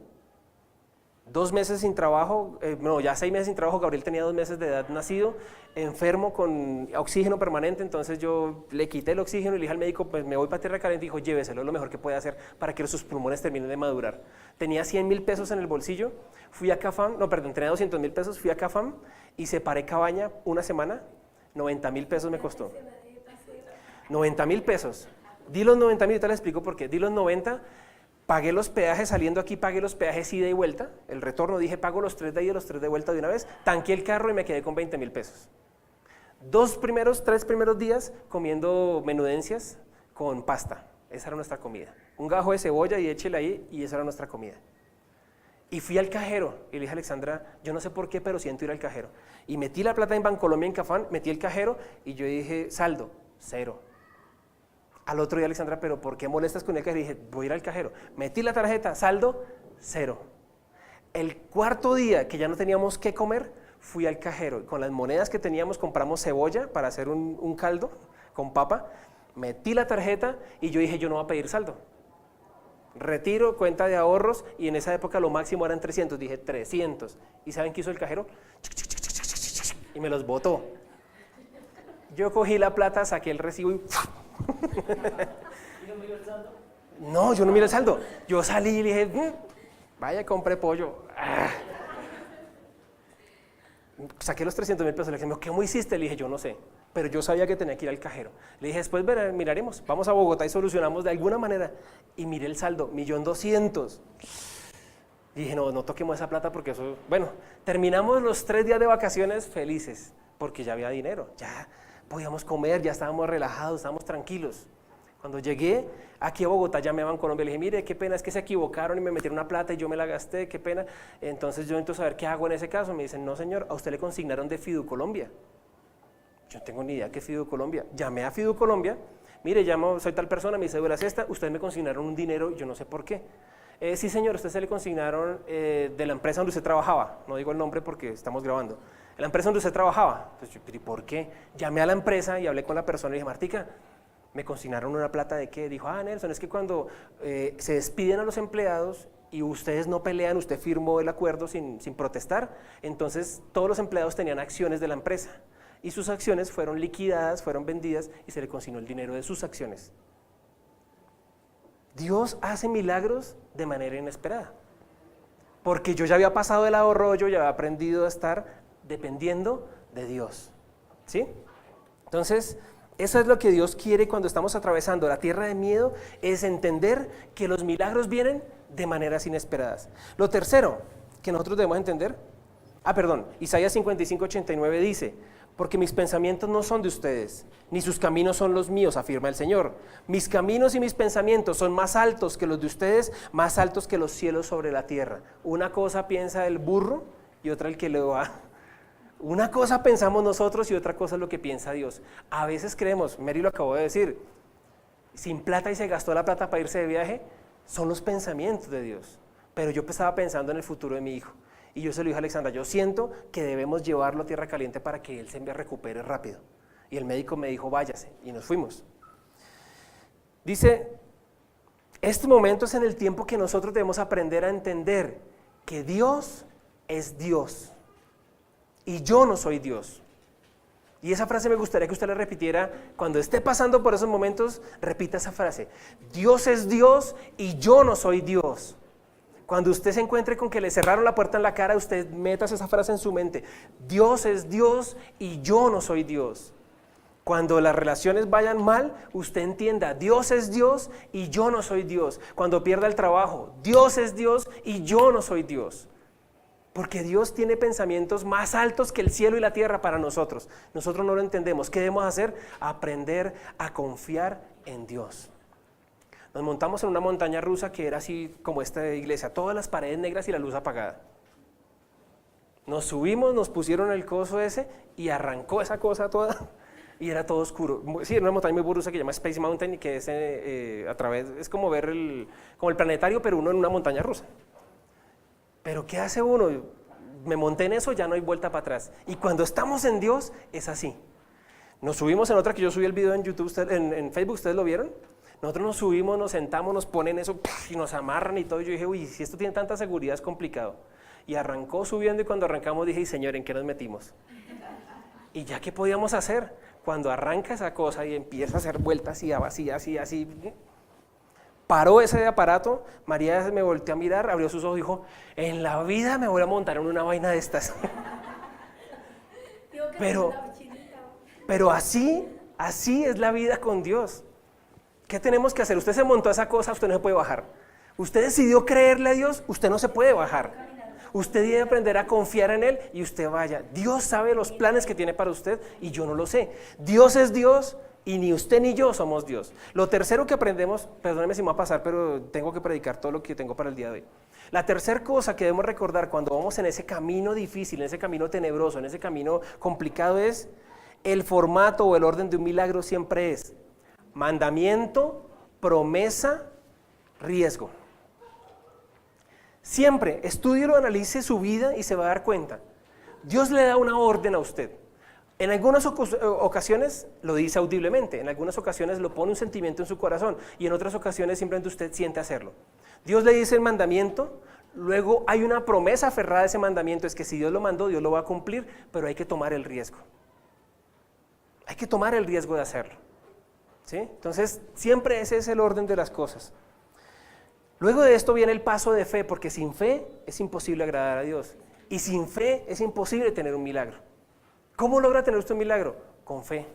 2 meses sin trabajo, ya 6 meses sin trabajo. Gabriel tenía 2 meses de edad nacido, enfermo con oxígeno permanente. Entonces yo le quité el oxígeno y le dije al médico, pues me voy para tierra caliente. Dijo, lléveselo, es lo mejor que puede hacer para que sus pulmones terminen de madurar. Tenía 100,000 pesos en el bolsillo, tenía 200,000 pesos, fui a Cafam y separé cabaña una semana, 90,000 pesos me costó. 90,000 pesos. Di los 90,000, ahorita les explico por qué. Di los 90. Pagué los peajes, saliendo aquí pagué los peajes ida y vuelta, el retorno dije pago los 3 de ida y los 3 de vuelta de una vez, tanqué el carro y me quedé con 20,000 pesos. 3 primeros días comiendo menudencias con pasta, esa era nuestra comida. Un gajo de cebolla y échele ahí y esa era nuestra comida. Y fui al cajero y le dije a Alexandra, yo no sé por qué, pero siento ir al cajero. Y metí la plata en Bancolombia, en Cafán, metí el cajero y yo dije, saldo, 0. Al otro día, Alexandra, ¿pero por qué molestas con el cajero? Y dije, voy a ir al cajero. Metí la tarjeta, saldo, 0. El 4.º día que ya no teníamos qué comer, fui al cajero. Con las monedas que teníamos compramos cebolla para hacer un caldo con papa. Metí la tarjeta y yo dije, yo no voy a pedir saldo. Retiro, cuenta de ahorros, y en esa época lo máximo eran 300. Dije, 300. ¿Y saben qué hizo el cajero? Y me los botó. Yo cogí la plata, saqué el recibo y... ¿Y no miró el saldo? No, yo no miré el saldo. Yo salí y le dije, vaya, compré pollo. Saqué los 300,000 pesos. Le dije, ¿cómo hiciste? Le dije, yo no sé, pero yo sabía que tenía que ir al cajero. Le dije, después miraremos, vamos a Bogotá y solucionamos de alguna manera. Y miré el saldo, 1.200.000. Y dije, no toquemos esa plata porque eso... Bueno, terminamos los 3 días de vacaciones felices, porque ya había dinero, ya podíamos comer, ya estábamos relajados, estábamos tranquilos. Cuando llegué aquí a Bogotá, llamé a Bancolombia, le dije, mire, qué pena, es que se equivocaron y me metieron una plata y yo me la gasté, qué pena. Entonces yo necesito saber qué hago en ese caso. Me dicen, no señor, a usted le consignaron de Fiducolombia. Yo no tengo ni idea qué es Fiducolombia. Llamé a Fiducolombia, mire, soy tal persona, mi cédula es esta, ustedes me consignaron un dinero, yo no sé por qué. Sí señor, usted se le consignaron de la empresa donde usted trabajaba, no digo el nombre porque estamos grabando. La empresa donde usted trabajaba. Entonces, ¿y por qué? Llamé a la empresa y hablé con la persona y dije, Martica, ¿me consignaron una plata de qué? Dijo, Nelson, es que cuando se despiden a los empleados y ustedes no pelean, usted firmó el acuerdo sin protestar, entonces todos los empleados tenían acciones de la empresa y sus acciones fueron liquidadas, fueron vendidas y se le consignó el dinero de sus acciones. Dios hace milagros de manera inesperada, porque yo ya había pasado el ahorro, yo ya había aprendido a estar dependiendo de Dios, ¿sí? Entonces, eso es lo que Dios quiere cuando estamos atravesando la tierra de miedo, es entender que los milagros vienen de maneras inesperadas. Lo tercero que nosotros debemos entender, Isaías 55:89 dice, porque mis pensamientos no son de ustedes, ni sus caminos son los míos, afirma el Señor. Mis caminos y mis pensamientos son más altos que los de ustedes, más altos que los cielos sobre la tierra. Una cosa piensa el burro y otra el que le va Una cosa pensamos nosotros y otra cosa es lo que piensa Dios. A veces creemos, Mary lo acabó de decir, sin plata y se gastó la plata para irse de viaje, son los pensamientos de Dios. Pero yo estaba pensando en el futuro de mi hijo. Y yo se lo dije a Alexandra, yo siento que debemos llevarlo a Tierra Caliente para que él se recupere rápido. Y el médico me dijo, váyase, y nos fuimos. Dice, este momento es en el tiempo que nosotros debemos aprender a entender que Dios es Dios y yo no soy Dios. Y esa frase me gustaría que usted la repitiera cuando esté pasando por esos momentos, repita esa frase. Dios es Dios y yo no soy Dios. Cuando usted se encuentre con que le cerraron la puerta en la cara, usted metas esa frase en su mente. Dios es Dios y yo no soy Dios. Cuando las relaciones vayan mal, usted entienda, Dios es Dios y yo no soy Dios. Cuando pierda el trabajo, Dios es Dios y yo no soy Dios. Porque Dios tiene pensamientos más altos que el cielo y la tierra para nosotros. Nosotros no lo entendemos. ¿Qué debemos hacer? Aprender a confiar en Dios. Nos montamos en una montaña rusa que era así como esta iglesia, todas las paredes negras y la luz apagada. Nos subimos, nos pusieron el coso ese y arrancó esa cosa toda y era todo oscuro. Sí, era una montaña muy burrosa que se llama Space Mountain y que es a través, es como ver como el planetario, pero uno en una montaña rusa. Pero ¿qué hace uno? Me monté en eso, ya no hay vuelta para atrás. Y cuando estamos en Dios, es así. Nos subimos en otra que yo subí el video en YouTube, en Facebook, ¿ustedes lo vieron? Nosotros nos subimos, nos sentamos, nos ponen eso y nos amarran y todo. Y yo dije, uy, si esto tiene tanta seguridad es complicado. Y arrancó subiendo y cuando arrancamos dije, Señor, ¿en qué nos metimos? Y ya, ¿qué podíamos hacer? Cuando arranca esa cosa y empieza a hacer vueltas y así, paró ese aparato, María me volteó a mirar, abrió sus ojos y dijo, en la vida me voy a montar en una vaina de estas. Pero así es la vida con Dios. ¿Qué tenemos que hacer? Usted se montó a esa cosa, usted no se puede bajar. Usted decidió creerle a Dios, usted no se puede bajar. Usted debe aprender a confiar en Él y usted vaya. Dios sabe los planes que tiene para usted y yo no lo sé. Dios es Dios y ni usted ni yo somos Dios. Lo tercero que aprendemos, perdóneme si me va a pasar, pero tengo que predicar todo lo que tengo para el día de hoy. La tercera cosa que debemos recordar cuando vamos en ese camino difícil, en ese camino tenebroso, en ese camino complicado es el formato o el orden de un milagro siempre es mandamiento, promesa, riesgo. Siempre, estúdielo, analice su vida y se va a dar cuenta. Dios le da una orden a usted. En algunas ocasiones lo dice audiblemente, en algunas ocasiones lo pone un sentimiento en su corazón y en otras ocasiones simplemente usted siente hacerlo. Dios le dice el mandamiento, luego hay una promesa aferrada a ese mandamiento, es que si Dios lo mandó, Dios lo va a cumplir, pero hay que tomar el riesgo. Hay que tomar el riesgo de hacerlo. ¿Sí? Entonces, siempre ese es el orden de las cosas. Luego de esto viene el paso de fe, porque sin fe es imposible agradar a Dios. Y sin fe es imposible tener un milagro. ¿Cómo logra tener usted un milagro? Con fe.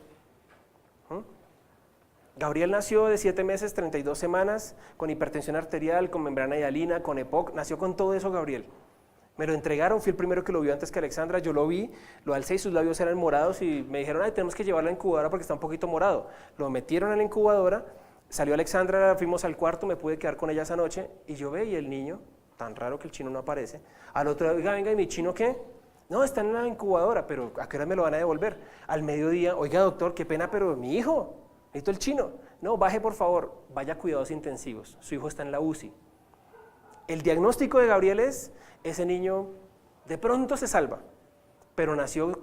Gabriel nació de 7 meses, 32 semanas, con hipertensión arterial, con membrana hialina, con EPOC. Nació con todo eso Gabriel. Me lo entregaron, fui el primero que lo vio antes que Alexandra. Yo lo vi, lo alcé y sus labios eran morados y me dijeron, ay, tenemos que llevarlo a la incubadora porque está un poquito morado. Lo metieron a la incubadora. Salió Alexandra, fuimos al cuarto, me pude quedar con ella esa noche y yo veía el niño, tan raro que el chino no aparece. Al otro día, oiga, venga, ¿y mi chino qué? No, está en la incubadora, pero ¿a qué hora me lo van a devolver? Al mediodía, oiga, doctor, qué pena, pero mi hijo, necesito el chino. No, baje por favor, vaya a cuidados intensivos, su hijo está en la UCI. El diagnóstico de Gabriel es, ese niño de pronto se salva, pero nació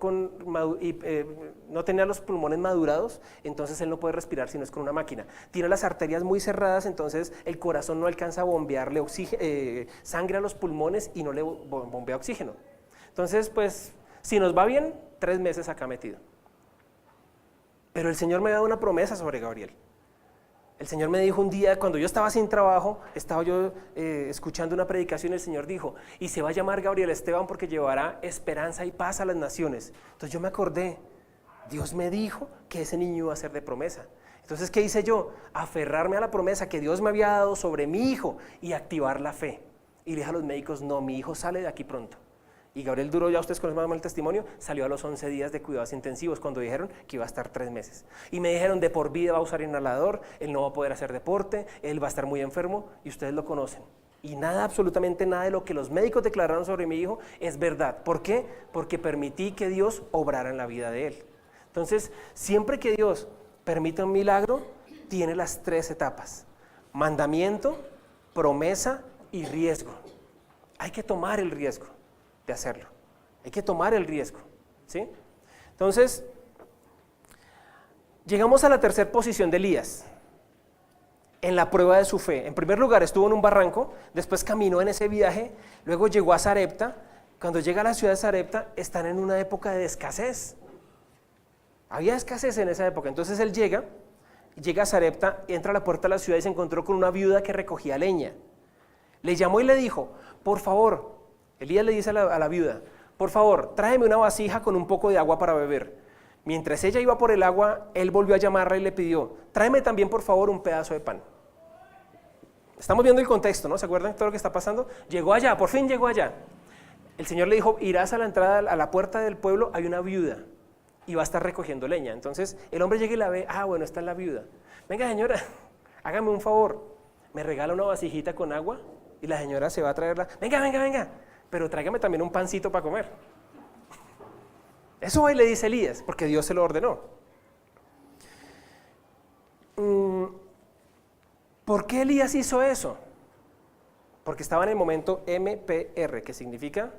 no tenía los pulmones madurados, entonces él no puede respirar si no es con una máquina. Tiene las arterias muy cerradas, entonces el corazón no alcanza a bombearle sangre a los pulmones y no le bombea oxígeno. Entonces, pues, si nos va bien, 3 meses acá metido. Pero el Señor me ha dado una promesa sobre Gabriel. El Señor me dijo un día, cuando yo estaba sin trabajo, estaba yo escuchando una predicación y el Señor dijo, y se va a llamar Gabriel Esteban porque llevará esperanza y paz a las naciones. Entonces yo me acordé, Dios me dijo que ese niño iba a ser de promesa. Entonces, ¿qué hice yo? Aferrarme a la promesa que Dios me había dado sobre mi hijo y activar la fe. Y le dije a los médicos, no, mi hijo sale de aquí pronto. Y Gabriel duró, ya ustedes conocen más el testimonio, salió a los 11 días de cuidados intensivos cuando dijeron que iba a estar 3 meses. Y me dijeron, de por vida va a usar inhalador, él no va a poder hacer deporte, él va a estar muy enfermo y ustedes lo conocen. Y nada, absolutamente nada de lo que los médicos declararon sobre mi hijo es verdad. ¿Por qué? Porque permití que Dios obrara en la vida de él. Entonces, siempre que Dios permite un milagro, tiene las 3 etapas: mandamiento, promesa y riesgo. Hay que tomar el riesgo de hacerlo. Hay que tomar el riesgo, ¿sí? Entonces, llegamos a la tercera posición de Elías, en la prueba de su fe. En primer lugar, estuvo en un barranco, después caminó en ese viaje, luego llegó a Sarepta. Cuando llega a la ciudad de Sarepta, están en una época de escasez. Había escasez en esa época, entonces él llega a Sarepta, entra a la puerta de la ciudad y se encontró con una viuda que recogía leña. Le llamó y le dijo: por favor, Elías le dice a la viuda: por favor, tráeme una vasija con un poco de agua para beber. Mientras ella iba por el agua, él volvió a llamarla y le pidió: tráeme también por favor un pedazo de pan. Estamos viendo el contexto, ¿no? ¿Se acuerdan de todo lo que está pasando? Llegó allá, por fin llegó allá. El Señor le dijo: irás a la entrada, a la puerta del pueblo, hay una viuda y va a estar recogiendo leña. Entonces el hombre llega y la ve: ah, bueno, está la viuda. Venga, señora, hágame un favor, me regala una vasijita con agua. Y la señora se va a traerla: venga, pero tráigame también un pancito para comer. Eso hoy le dice Elías, porque Dios se lo ordenó. ¿Por qué Elías hizo eso? Porque estaba en el momento MPR, que significa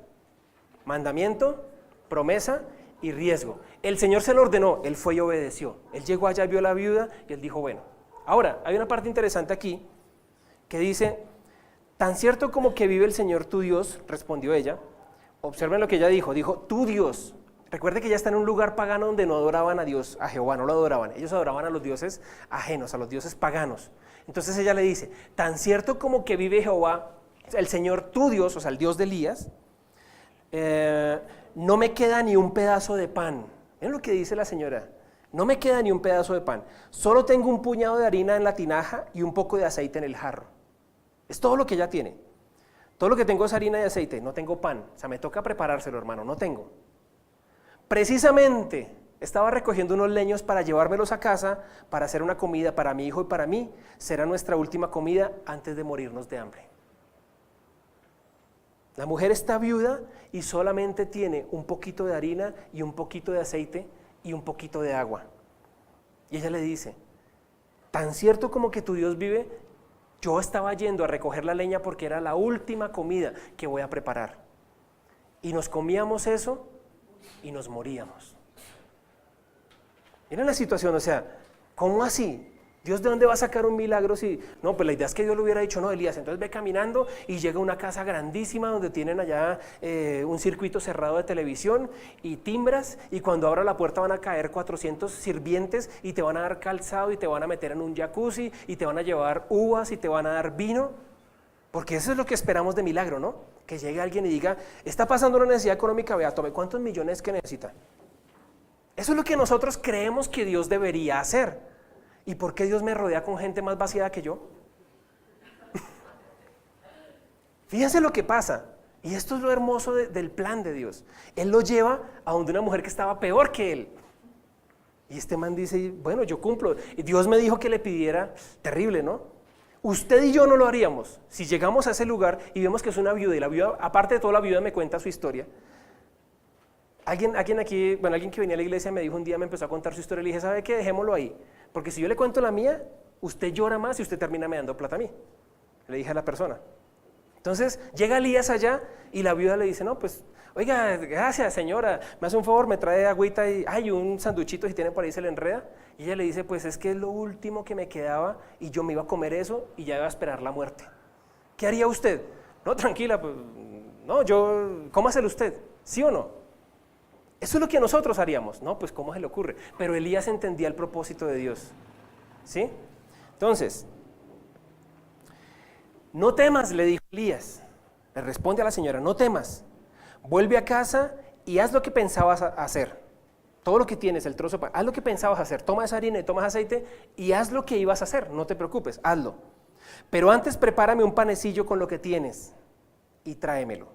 mandamiento, promesa y riesgo. El Señor se lo ordenó, él fue y obedeció. Él llegó allá, vio a la viuda y él dijo: bueno. Ahora, hay una parte interesante aquí que dice: tan cierto como que vive el Señor tu Dios, respondió ella. Observen lo que ella dijo, tu Dios. Recuerde que ya está en un lugar pagano donde no adoraban a Dios, a Jehová, no lo adoraban. Ellos adoraban a los dioses ajenos, a los dioses paganos. Entonces ella le dice: tan cierto como que vive Jehová, el Señor tu Dios, o sea, el Dios de Elías, no me queda ni un pedazo de pan. Miren lo que dice la señora: no me queda ni un pedazo de pan, solo tengo un puñado de harina en la tinaja y un poco de aceite en el jarro. Es todo lo que ella tiene. Todo lo que tengo es harina y aceite, no tengo pan. O sea, me toca preparárselo, hermano, no tengo. Precisamente estaba recogiendo unos leños para llevármelos a casa, para hacer una comida para mi hijo y para mí. Será nuestra última comida antes de morirnos de hambre. La mujer está viuda y solamente tiene un poquito de harina y un poquito de aceite y un poquito de agua. Y ella le dice: tan cierto como que tu Dios vive, yo estaba yendo a recoger la leña porque era la última comida que voy a preparar. Y nos comíamos eso y nos moríamos. Miren la situación, o sea, ¿cómo así? ¿Dios de dónde va a sacar un milagro si...? No, pues la idea es que Dios le hubiera dicho: no, Elías, entonces ve caminando y llega a una casa grandísima donde tienen allá un circuito cerrado de televisión y timbras, y cuando abra la puerta van a caer 400 sirvientes y te van a dar calzado y te van a meter en un jacuzzi y te van a llevar uvas y te van a dar vino. Porque eso es lo que esperamos de milagro, ¿no? Que llegue alguien y diga: está pasando una necesidad económica, vea, tome, ¿cuántos millones que necesita? Eso es lo que nosotros creemos que Dios debería hacer. ¿Y por qué Dios me rodea con gente más vaciada que yo? Fíjense lo que pasa. Y esto es lo hermoso del plan de Dios. Él lo lleva a donde una mujer que estaba peor que él. Y este man dice: bueno, yo cumplo. Y Dios me dijo que le pidiera. Terrible, ¿no? Usted y yo no lo haríamos. Si llegamos a ese lugar y vemos que es una viuda, y la viuda, aparte de todo, la viuda me cuenta su historia. Alguien aquí, bueno, alguien que venía a la iglesia me dijo un día, me empezó a contar su historia, le dije: ¿sabe qué? Dejémoslo ahí, porque si yo le cuento la mía, usted llora más y usted termina me dando plata a mí. Le dije a la persona. Entonces llega Elías allá y la viuda le dice: no, pues, oiga, gracias señora, me hace un favor, me trae agüita y hay un sanduchito, si tiene por ahí se le enreda. Y ella le dice: pues es que es lo último que me quedaba y yo me iba a comer eso y ya iba a esperar la muerte. ¿Qué haría usted? No, tranquila, pues, no, cómaselo usted, ¿sí o no? Eso es lo que nosotros haríamos. No, pues ¿cómo se le ocurre? Pero Elías entendía el propósito de Dios, ¿sí? Entonces, no temas, le dijo Elías. Le responde a la señora: no temas, vuelve a casa y haz lo que pensabas hacer. Todo lo que tienes, el trozo de pan, haz lo que pensabas hacer. Toma esa harina y tomas aceite y haz lo que ibas a hacer. No te preocupes, hazlo. Pero antes prepárame un panecillo con lo que tienes y tráemelo.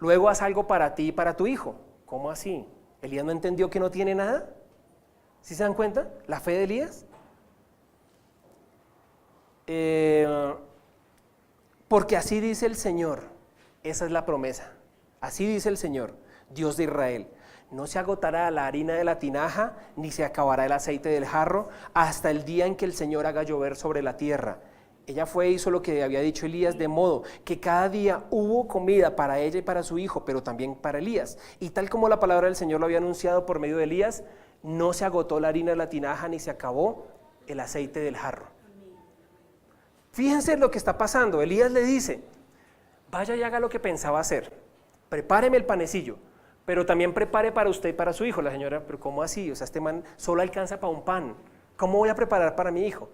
Luego haz algo para ti y para tu hijo. ¿Cómo así? ¿Elías no entendió que no tiene nada? ¿Sí se dan cuenta? La fe de Elías. Porque así dice el Señor, esa es la promesa, así dice el Señor, Dios de Israel, no se agotará la harina de la tinaja, ni se acabará el aceite del jarro, hasta el día en que el Señor haga llover sobre la tierra. Ella fue e hizo lo que había dicho Elías, de modo que cada día hubo comida para ella y para su hijo, pero también para Elías. Y tal como la palabra del Señor lo había anunciado por medio de Elías, no se agotó la harina de la tinaja, ni se acabó el aceite del jarro. Fíjense lo que está pasando. Elías le dice, vaya y haga lo que pensaba hacer, prepáreme el panecillo, pero también prepare para usted y para su hijo. La señora, pero ¿cómo así? O sea, este man solo alcanza para un pan, ¿cómo voy a preparar para mi hijo?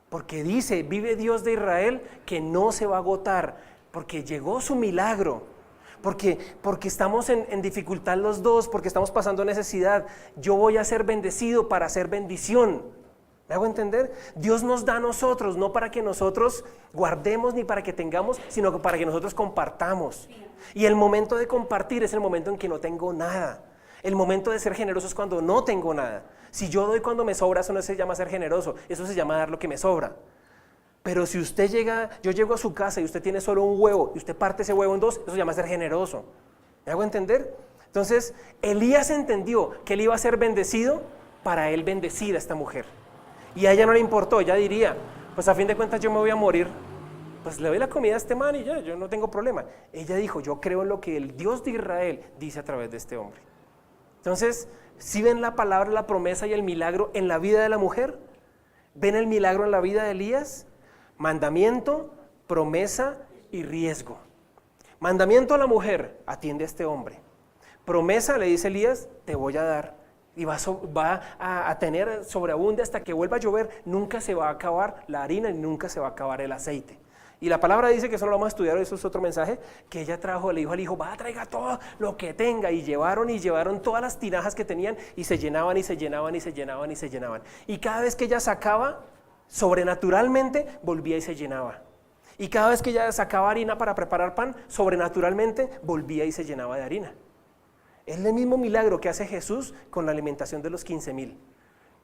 Porque dice, vive Dios de Israel, que no se va a agotar, porque llegó su milagro, porque estamos en dificultad los dos, porque estamos pasando necesidad. Yo voy a ser bendecido para hacer bendición. ¿Me hago entender? Dios nos da a nosotros, no para que nosotros guardemos ni para que tengamos, sino para que nosotros compartamos. Y el momento de compartir es el momento en que no tengo nada. El momento de ser generoso es cuando no tengo nada. Si yo doy cuando me sobra, eso no se llama ser generoso, eso se llama dar lo que me sobra. Pero si usted llega, yo llego a su casa y usted tiene solo un huevo y usted parte ese huevo en dos, eso se llama ser generoso. ¿Me hago entender? Entonces, Elías entendió que él iba a ser bendecido para él bendecir a esta mujer. Y a ella no le importó, ella diría, pues a fin de cuentas yo me voy a morir, pues le doy la comida a este man y ya, yo no tengo problema. Ella dijo, yo creo en lo que el Dios de Israel dice a través de este hombre. Entonces, ¿sí ven la palabra, la promesa y el milagro en la vida de la mujer? ¿Ven el milagro en la vida de Elías? Mandamiento, promesa y riesgo. Mandamiento a la mujer, atiende a este hombre. Promesa, le dice Elías, te voy a dar. Y va a tener sobreabunde hasta que vuelva a llover. Nunca se va a acabar la harina y nunca se va a acabar el aceite. Y la palabra dice, que eso lo vamos a estudiar, eso es otro mensaje, que ella le dijo al hijo, va, traiga todo lo que tenga. Y llevaron todas las tinajas que tenían y se llenaban y se llenaban y se llenaban y se llenaban. Y cada vez que ella sacaba, sobrenaturalmente volvía y se llenaba. Y cada vez que ella sacaba harina para preparar pan, sobrenaturalmente volvía y se llenaba de harina. Es el mismo milagro que hace Jesús con la alimentación de los 15,000.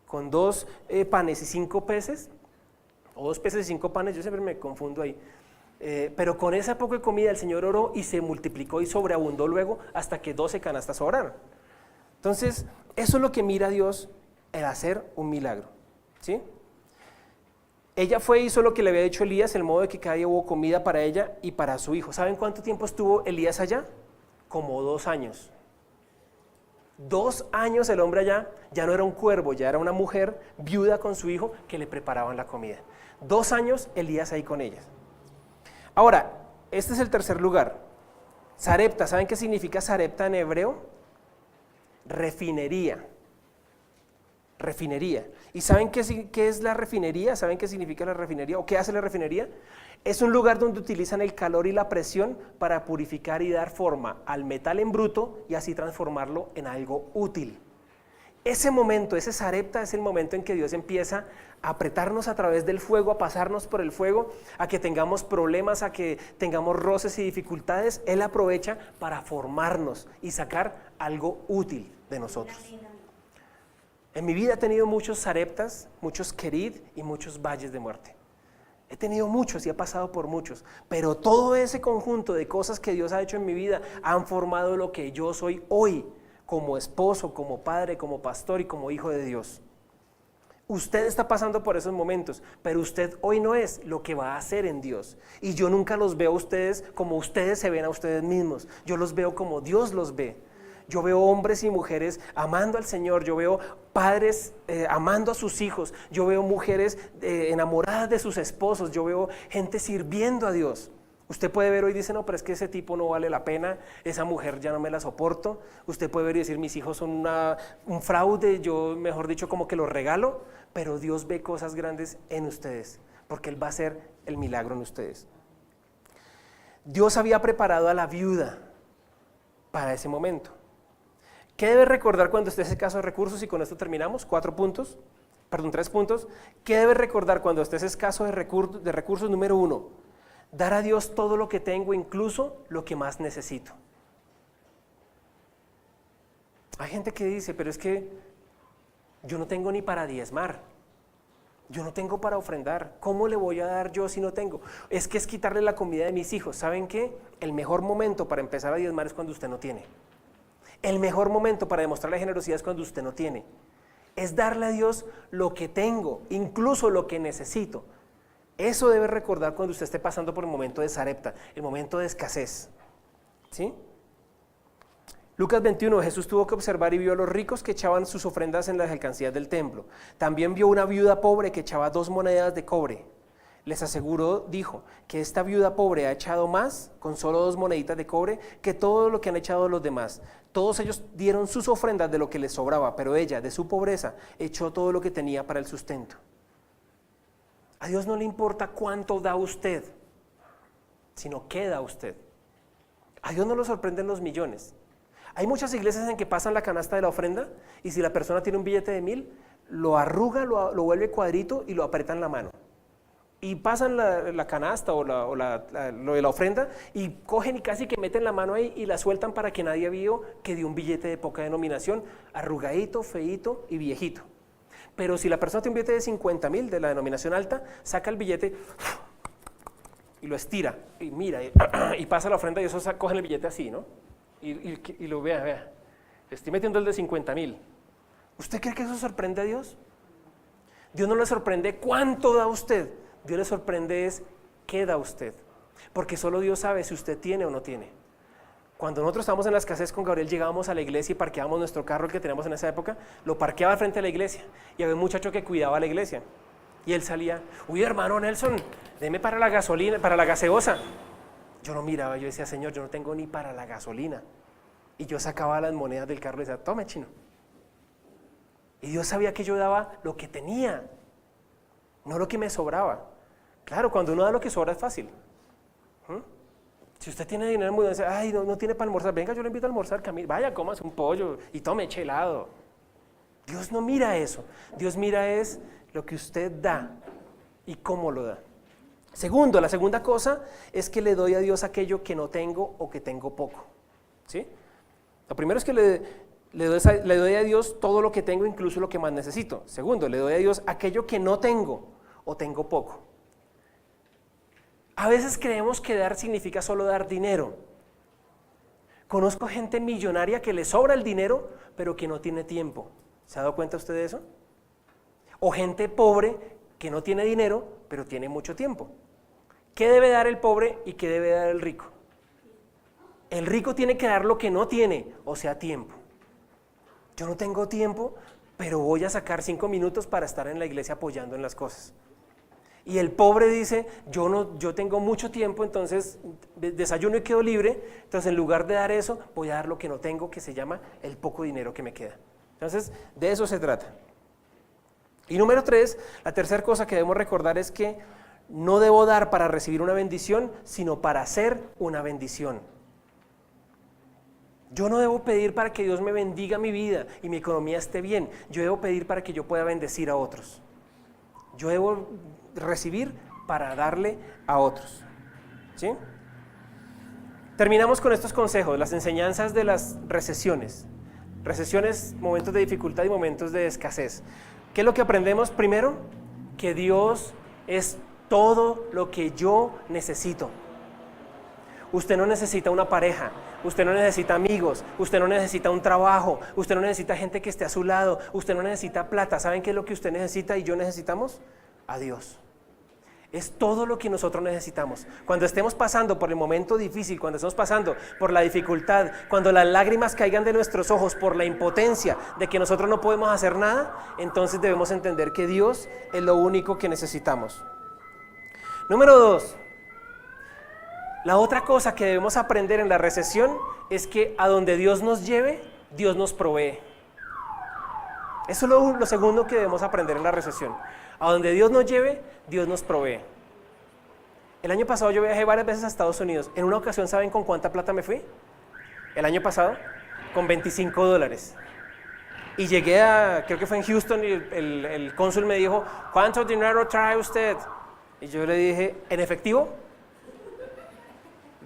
Con 2 panes y 5 peces, o 2 peces y 5 panes, yo siempre me confundo ahí. Pero con esa poca comida el Señor oró y se multiplicó y sobreabundó luego hasta que 12 canastas sobraron. Entonces, eso es lo que mira Dios, el hacer un milagro, ¿sí? Ella fue e hizo lo que le había dicho Elías, el modo de que cada día hubo comida para ella y para su hijo. ¿Saben cuánto tiempo estuvo Elías allá? Como 2 años. 2 años el hombre allá, ya no era un cuervo, ya era una mujer viuda con su hijo que le preparaban la comida. 2 años Elías ahí con ellas. Ahora, este es el tercer lugar. Sarepta, ¿saben qué significa Sarepta en hebreo? Refinería. Refinería. ¿Y saben qué es la refinería? ¿Saben qué significa la refinería? ¿O qué hace la refinería? Es un lugar donde utilizan el calor y la presión para purificar y dar forma al metal en bruto y así transformarlo en algo útil. Ese momento, ese Sarepta, es el momento en que Dios empieza a apretarnos a través del fuego, a pasarnos por el fuego, a que tengamos problemas, a que tengamos roces y dificultades. Él aprovecha para formarnos y sacar algo útil de nosotros. En mi vida he tenido muchos Sareptas, muchos Kerit y muchos valles de muerte. He tenido muchos y he pasado por muchos, pero todo ese conjunto de cosas que Dios ha hecho en mi vida han formado lo que yo soy hoy, como esposo, como padre, como pastor y como hijo de Dios. Usted está pasando por esos momentos, pero usted hoy no es lo que va a hacer en Dios. Y yo nunca los veo a ustedes como ustedes se ven a ustedes mismos, yo los veo como Dios los ve. Yo veo hombres y mujeres amando al Señor, yo veo padres amando a sus hijos, yo veo mujeres enamoradas de sus esposos, yo veo gente sirviendo a Dios. Usted puede ver hoy y dice, no, pero es que ese tipo no vale la pena, esa mujer ya no me la soporto. Usted puede ver y decir, mis hijos son un fraude, yo mejor dicho como que los regalo, pero Dios ve cosas grandes en ustedes, porque Él va a hacer el milagro en ustedes. Dios había preparado a la viuda para ese momento. ¿Qué debe recordar cuando esté escaso de recursos? Y con esto terminamos, 3 puntos. ¿Qué debe recordar cuando estés escaso de recursos? Número 1, dar a Dios todo lo que tengo, incluso lo que más necesito. Hay gente que dice, pero es que yo no tengo ni para diezmar. Yo no tengo para ofrendar. ¿Cómo le voy a dar yo si no tengo? Es que es quitarle la comida de mis hijos. ¿Saben qué? El mejor momento para empezar a diezmar es cuando usted no tiene. El mejor momento para demostrarle generosidad es cuando usted no tiene. Es darle a Dios lo que tengo, incluso lo que necesito. Eso debe recordar cuando usted esté pasando por el momento de sarepta, el momento de escasez. ¿Sí? Lucas 21, Jesús tuvo que observar y vio a los ricos que echaban sus ofrendas en las alcancías del templo. También vio una viuda pobre que echaba 2 monedas de cobre. Les aseguró, dijo, que esta viuda pobre ha echado más con solo 2 moneditas de cobre que todo lo que han echado los demás. Todos ellos dieron sus ofrendas de lo que les sobraba, pero ella, de su pobreza, echó todo lo que tenía para el sustento. A Dios no le importa cuánto da usted, sino qué da usted. A Dios no lo sorprenden los millones. Hay muchas iglesias en que pasan la canasta de la ofrenda y si la persona tiene un billete de 1,000, lo arruga, lo vuelve cuadrito y lo aprieta en la mano. Y pasan la canasta o lo de la ofrenda y cogen y casi que meten la mano ahí y la sueltan para que nadie vio que dio un billete de poca denominación, arrugadito, feíto y viejito. Pero si la persona tiene un billete de 50,000 de la denominación alta, saca el billete y lo estira y mira y pasa la ofrenda y eso cogen el billete así, ¿no? Y lo vea, le estoy metiendo el de 50,000. ¿Usted cree que eso sorprende a Dios? Dios no le sorprende cuánto da usted, Dios le sorprende es qué da usted, porque solo Dios sabe si usted tiene o no tiene. Cuando nosotros estábamos en la escasez con Gabriel, llegábamos a la iglesia y parqueábamos nuestro carro, el que teníamos en esa época, lo parqueaba frente a la iglesia y había un muchacho que cuidaba la iglesia y él salía, uy hermano Nelson, deme para la gasolina, para la gaseosa. Yo lo miraba, yo decía, Señor, yo no tengo ni para la gasolina. Y yo sacaba las monedas del carro y decía, tome chino. Y Dios sabía que yo daba lo que tenía, no lo que me sobraba. Claro, cuando uno da lo que sobra es fácil. Si usted tiene dinero muy dice, ay, no tiene para almorzar, venga, yo le invito a almorzar, vaya, cómase un pollo y tome eche helado. Dios no mira eso, Dios mira es lo que usted da y cómo lo da. Segundo, la segunda cosa es que le doy a Dios aquello que no tengo o que tengo poco. ¿Sí? Lo primero es que le doy a Dios todo lo que tengo, incluso lo que más necesito. Segundo, le doy a Dios aquello que no tengo o tengo poco. A veces creemos que dar significa solo dar dinero. Conozco gente millonaria que le sobra el dinero, pero que no tiene tiempo. ¿Se ha dado cuenta usted de eso? O gente pobre que no tiene dinero, pero tiene mucho tiempo. ¿Qué debe dar el pobre y qué debe dar el rico? El rico tiene que dar lo que no tiene, o sea, tiempo. Yo no tengo tiempo, pero voy a sacar 5 minutos para estar en la iglesia apoyando en las cosas. Y el pobre dice, yo tengo mucho tiempo, entonces desayuno y quedo libre, entonces en lugar de dar eso, voy a dar lo que no tengo, que se llama el poco dinero que me queda. Entonces, de eso se trata. Y número 3, la tercera cosa que debemos recordar es que no debo dar para recibir una bendición, sino para hacer una bendición. Yo no debo pedir para que Dios me bendiga mi vida y mi economía esté bien. Yo debo pedir para que yo pueda bendecir a otros. Yo debo recibir para darle a otros. ¿Sí? Terminamos con estos consejos, las enseñanzas de las recesiones. Recesiones, momentos de dificultad y momentos de escasez. ¿Qué es lo que aprendemos? Primero, que Dios es todo lo que yo necesito. Usted no necesita una pareja, usted no necesita amigos, usted no necesita un trabajo, usted no necesita gente que esté a su lado, usted no necesita plata. ¿Saben qué es lo que usted necesita y yo necesitamos? A Dios. Es todo lo que nosotros necesitamos. Cuando estemos pasando por el momento difícil, cuando estemos pasando por la dificultad, cuando las lágrimas caigan de nuestros ojos por la impotencia de que nosotros no podemos hacer nada, entonces debemos entender que Dios es lo único que necesitamos. Número 2. La otra cosa que debemos aprender en la recesión es que a donde Dios nos lleve, Dios nos provee. Eso es lo segundo que debemos aprender en la recesión. A donde Dios nos lleve, Dios nos provee. El año pasado yo viajé varias veces a Estados Unidos. En una ocasión, ¿saben con cuánta plata me fui? El año pasado, con $25. Y llegué creo que fue en Houston, y el cónsul me dijo, ¿cuánto dinero trae usted? Y yo le dije, ¿en efectivo?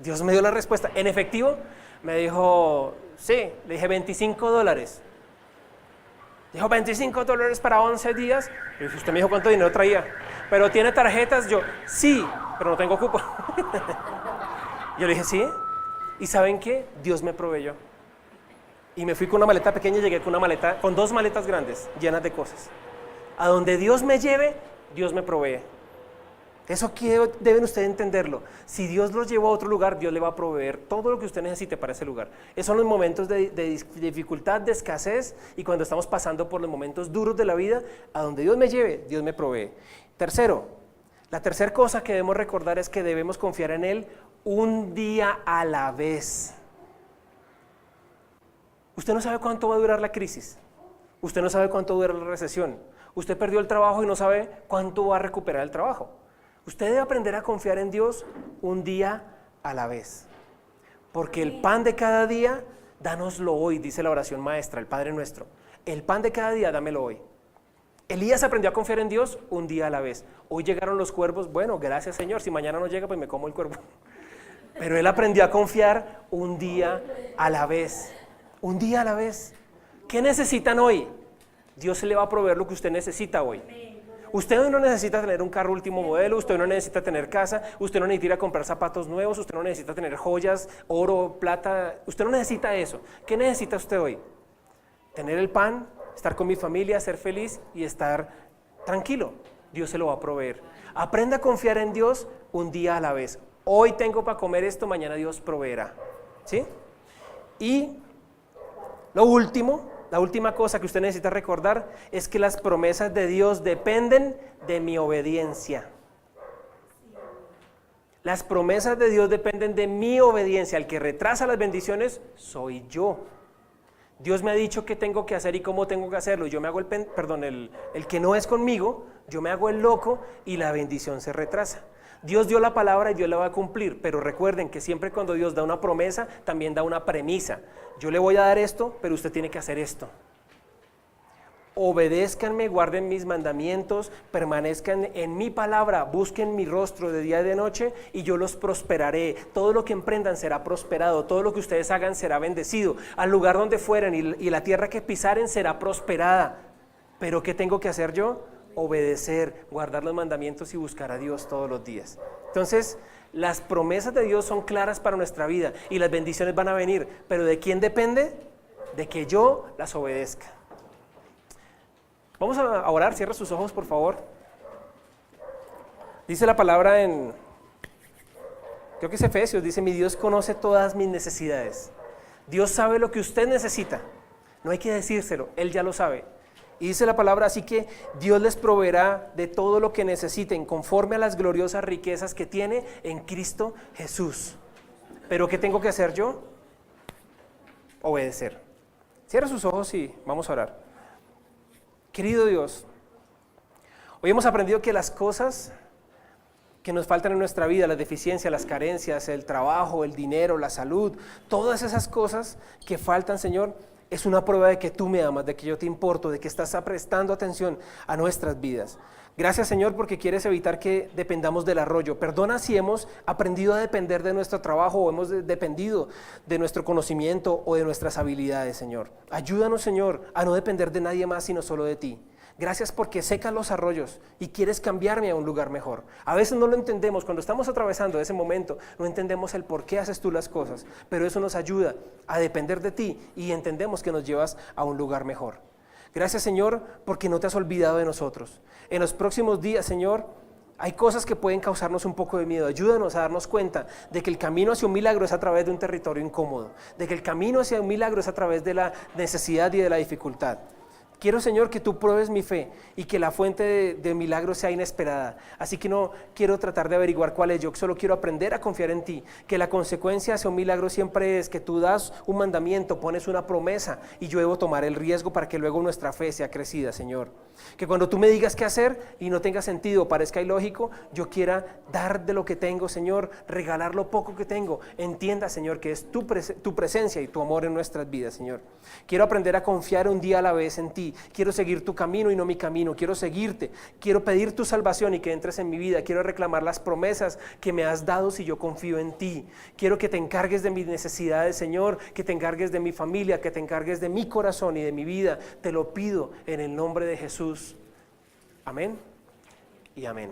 Dios me dio la respuesta, ¿en efectivo? Me dijo, sí, le dije $25. Dijo, $25 para 11 días. Y usted me dijo cuánto dinero traía. Pero tiene tarjetas. Yo, sí, pero no tengo cupo. Yo le dije, sí. ¿Y saben qué? Dios me proveyó. Y me fui con una maleta pequeña y llegué con 2 maletas grandes, llenas de cosas. A donde Dios me lleve, Dios me provee. Eso deben ustedes entenderlo. Si Dios los llevó a otro lugar, Dios le va a proveer todo lo que usted necesite para ese lugar. Esos son los momentos de dificultad, de escasez, y cuando estamos pasando por los momentos duros de la vida, a donde Dios me lleve, Dios me provee. Tercero, la tercera cosa que debemos recordar es que debemos confiar en Él un día a la vez. Usted no sabe cuánto va a durar la crisis. Usted no sabe cuánto dura la recesión. Usted perdió el trabajo y no sabe cuánto va a recuperar el trabajo. Usted debe aprender a confiar en Dios un día a la vez. Porque el pan de cada día, dánoslo hoy, dice la oración maestra, el Padre Nuestro. El pan de cada día, dámelo hoy. Elías aprendió a confiar en Dios un día a la vez. Hoy llegaron los cuervos, bueno, gracias Señor, si mañana no llega, pues me como el cuervo. Pero él aprendió a confiar un día a la vez. Un día a la vez. ¿Qué necesitan hoy? Dios se le va a proveer lo que usted necesita hoy. Usted no necesita tener un carro último modelo, usted no necesita tener casa, usted no necesita ir a comprar zapatos nuevos, usted no necesita tener joyas, oro, plata, usted no necesita eso. ¿Qué necesita usted hoy? Tener el pan, estar con mi familia, ser feliz y estar tranquilo. Dios se lo va a proveer. Aprenda a confiar en Dios un día a la vez. Hoy tengo para comer esto, mañana Dios proveerá. ¿Sí? Y lo último, la última cosa que usted necesita recordar es que las promesas de Dios dependen de mi obediencia. Las promesas de Dios dependen de mi obediencia. El que retrasa las bendiciones soy yo. Dios me ha dicho qué tengo que hacer y cómo tengo que hacerlo. Yo me hago el que no es conmigo, yo me hago el loco y la bendición se retrasa. Dios dio la palabra y Dios la va a cumplir, pero recuerden que siempre cuando Dios da una promesa, también da una premisa. Yo le voy a dar esto, pero usted tiene que hacer esto. Obedézcanme, guarden mis mandamientos, permanezcan en mi palabra, busquen mi rostro de día y de noche y yo los prosperaré. Todo lo que emprendan será prosperado, todo lo que ustedes hagan será bendecido. Al lugar donde fueren y la tierra que pisaren será prosperada. ¿Pero qué tengo que hacer yo? Obedecer, guardar los mandamientos y buscar a Dios todos los días. Entonces, las promesas de Dios son claras para nuestra vida y las bendiciones van a venir, pero ¿de quién depende? De que yo las obedezca. Vamos a orar, cierra sus ojos por favor. Dice la palabra creo que es Efesios, dice: mi Dios conoce todas mis necesidades. Dios sabe lo que usted necesita, no hay que decírselo, Él ya lo sabe. Y dice la palabra, así que Dios les proveerá de todo lo que necesiten, conforme a las gloriosas riquezas que tiene en Cristo Jesús. ¿Pero qué tengo que hacer yo? Obedecer. Cierra sus ojos y vamos a orar. Querido Dios, hoy hemos aprendido que las cosas que nos faltan en nuestra vida, las deficiencias, las carencias, el trabajo, el dinero, la salud, todas esas cosas que faltan, Señor, es una prueba de que tú me amas, de que yo te importo, de que estás prestando atención a nuestras vidas. Gracias, Señor, porque quieres evitar que dependamos del arroyo. Perdona si hemos aprendido a depender de nuestro trabajo o hemos dependido de nuestro conocimiento o de nuestras habilidades, Señor. Ayúdanos, Señor, a no depender de nadie más sino solo de ti. Gracias porque secas los arroyos y quieres cambiarme a un lugar mejor. A veces no lo entendemos, cuando estamos atravesando ese momento, no entendemos el por qué haces tú las cosas, pero eso nos ayuda a depender de ti y entendemos que nos llevas a un lugar mejor. Gracias, Señor, porque no te has olvidado de nosotros. En los próximos días, Señor, hay cosas que pueden causarnos un poco de miedo. Ayúdanos a darnos cuenta de que el camino hacia un milagro es a través de un territorio incómodo, de que el camino hacia un milagro es a través de la necesidad y de la dificultad. Quiero, Señor, que tú pruebes mi fe y que la fuente de milagro sea inesperada. Así que no quiero tratar de averiguar cuál es, yo solo quiero aprender a confiar en ti. Que la consecuencia hacia un milagro siempre es que tú das un mandamiento, pones una promesa y yo debo tomar el riesgo para que luego nuestra fe sea crecida, Señor. Que cuando tú me digas qué hacer y no tenga sentido, parezca ilógico, yo quiera dar de lo que tengo, Señor, regalar lo poco que tengo. Entienda, Señor, que es tu presencia y tu amor en nuestras vidas, Señor. Quiero aprender a confiar un día a la vez en ti ti. Quiero seguir tu camino y no mi camino. Quiero seguirte. Quiero pedir tu salvación y que entres en mi vida. Quiero reclamar las promesas que me has dado si yo confío en ti. Quiero que te encargues de mis necesidades, Señor, que te encargues de mi familia, que te encargues de mi corazón y de mi vida. Te lo pido en el nombre de Jesús. Amén y amén.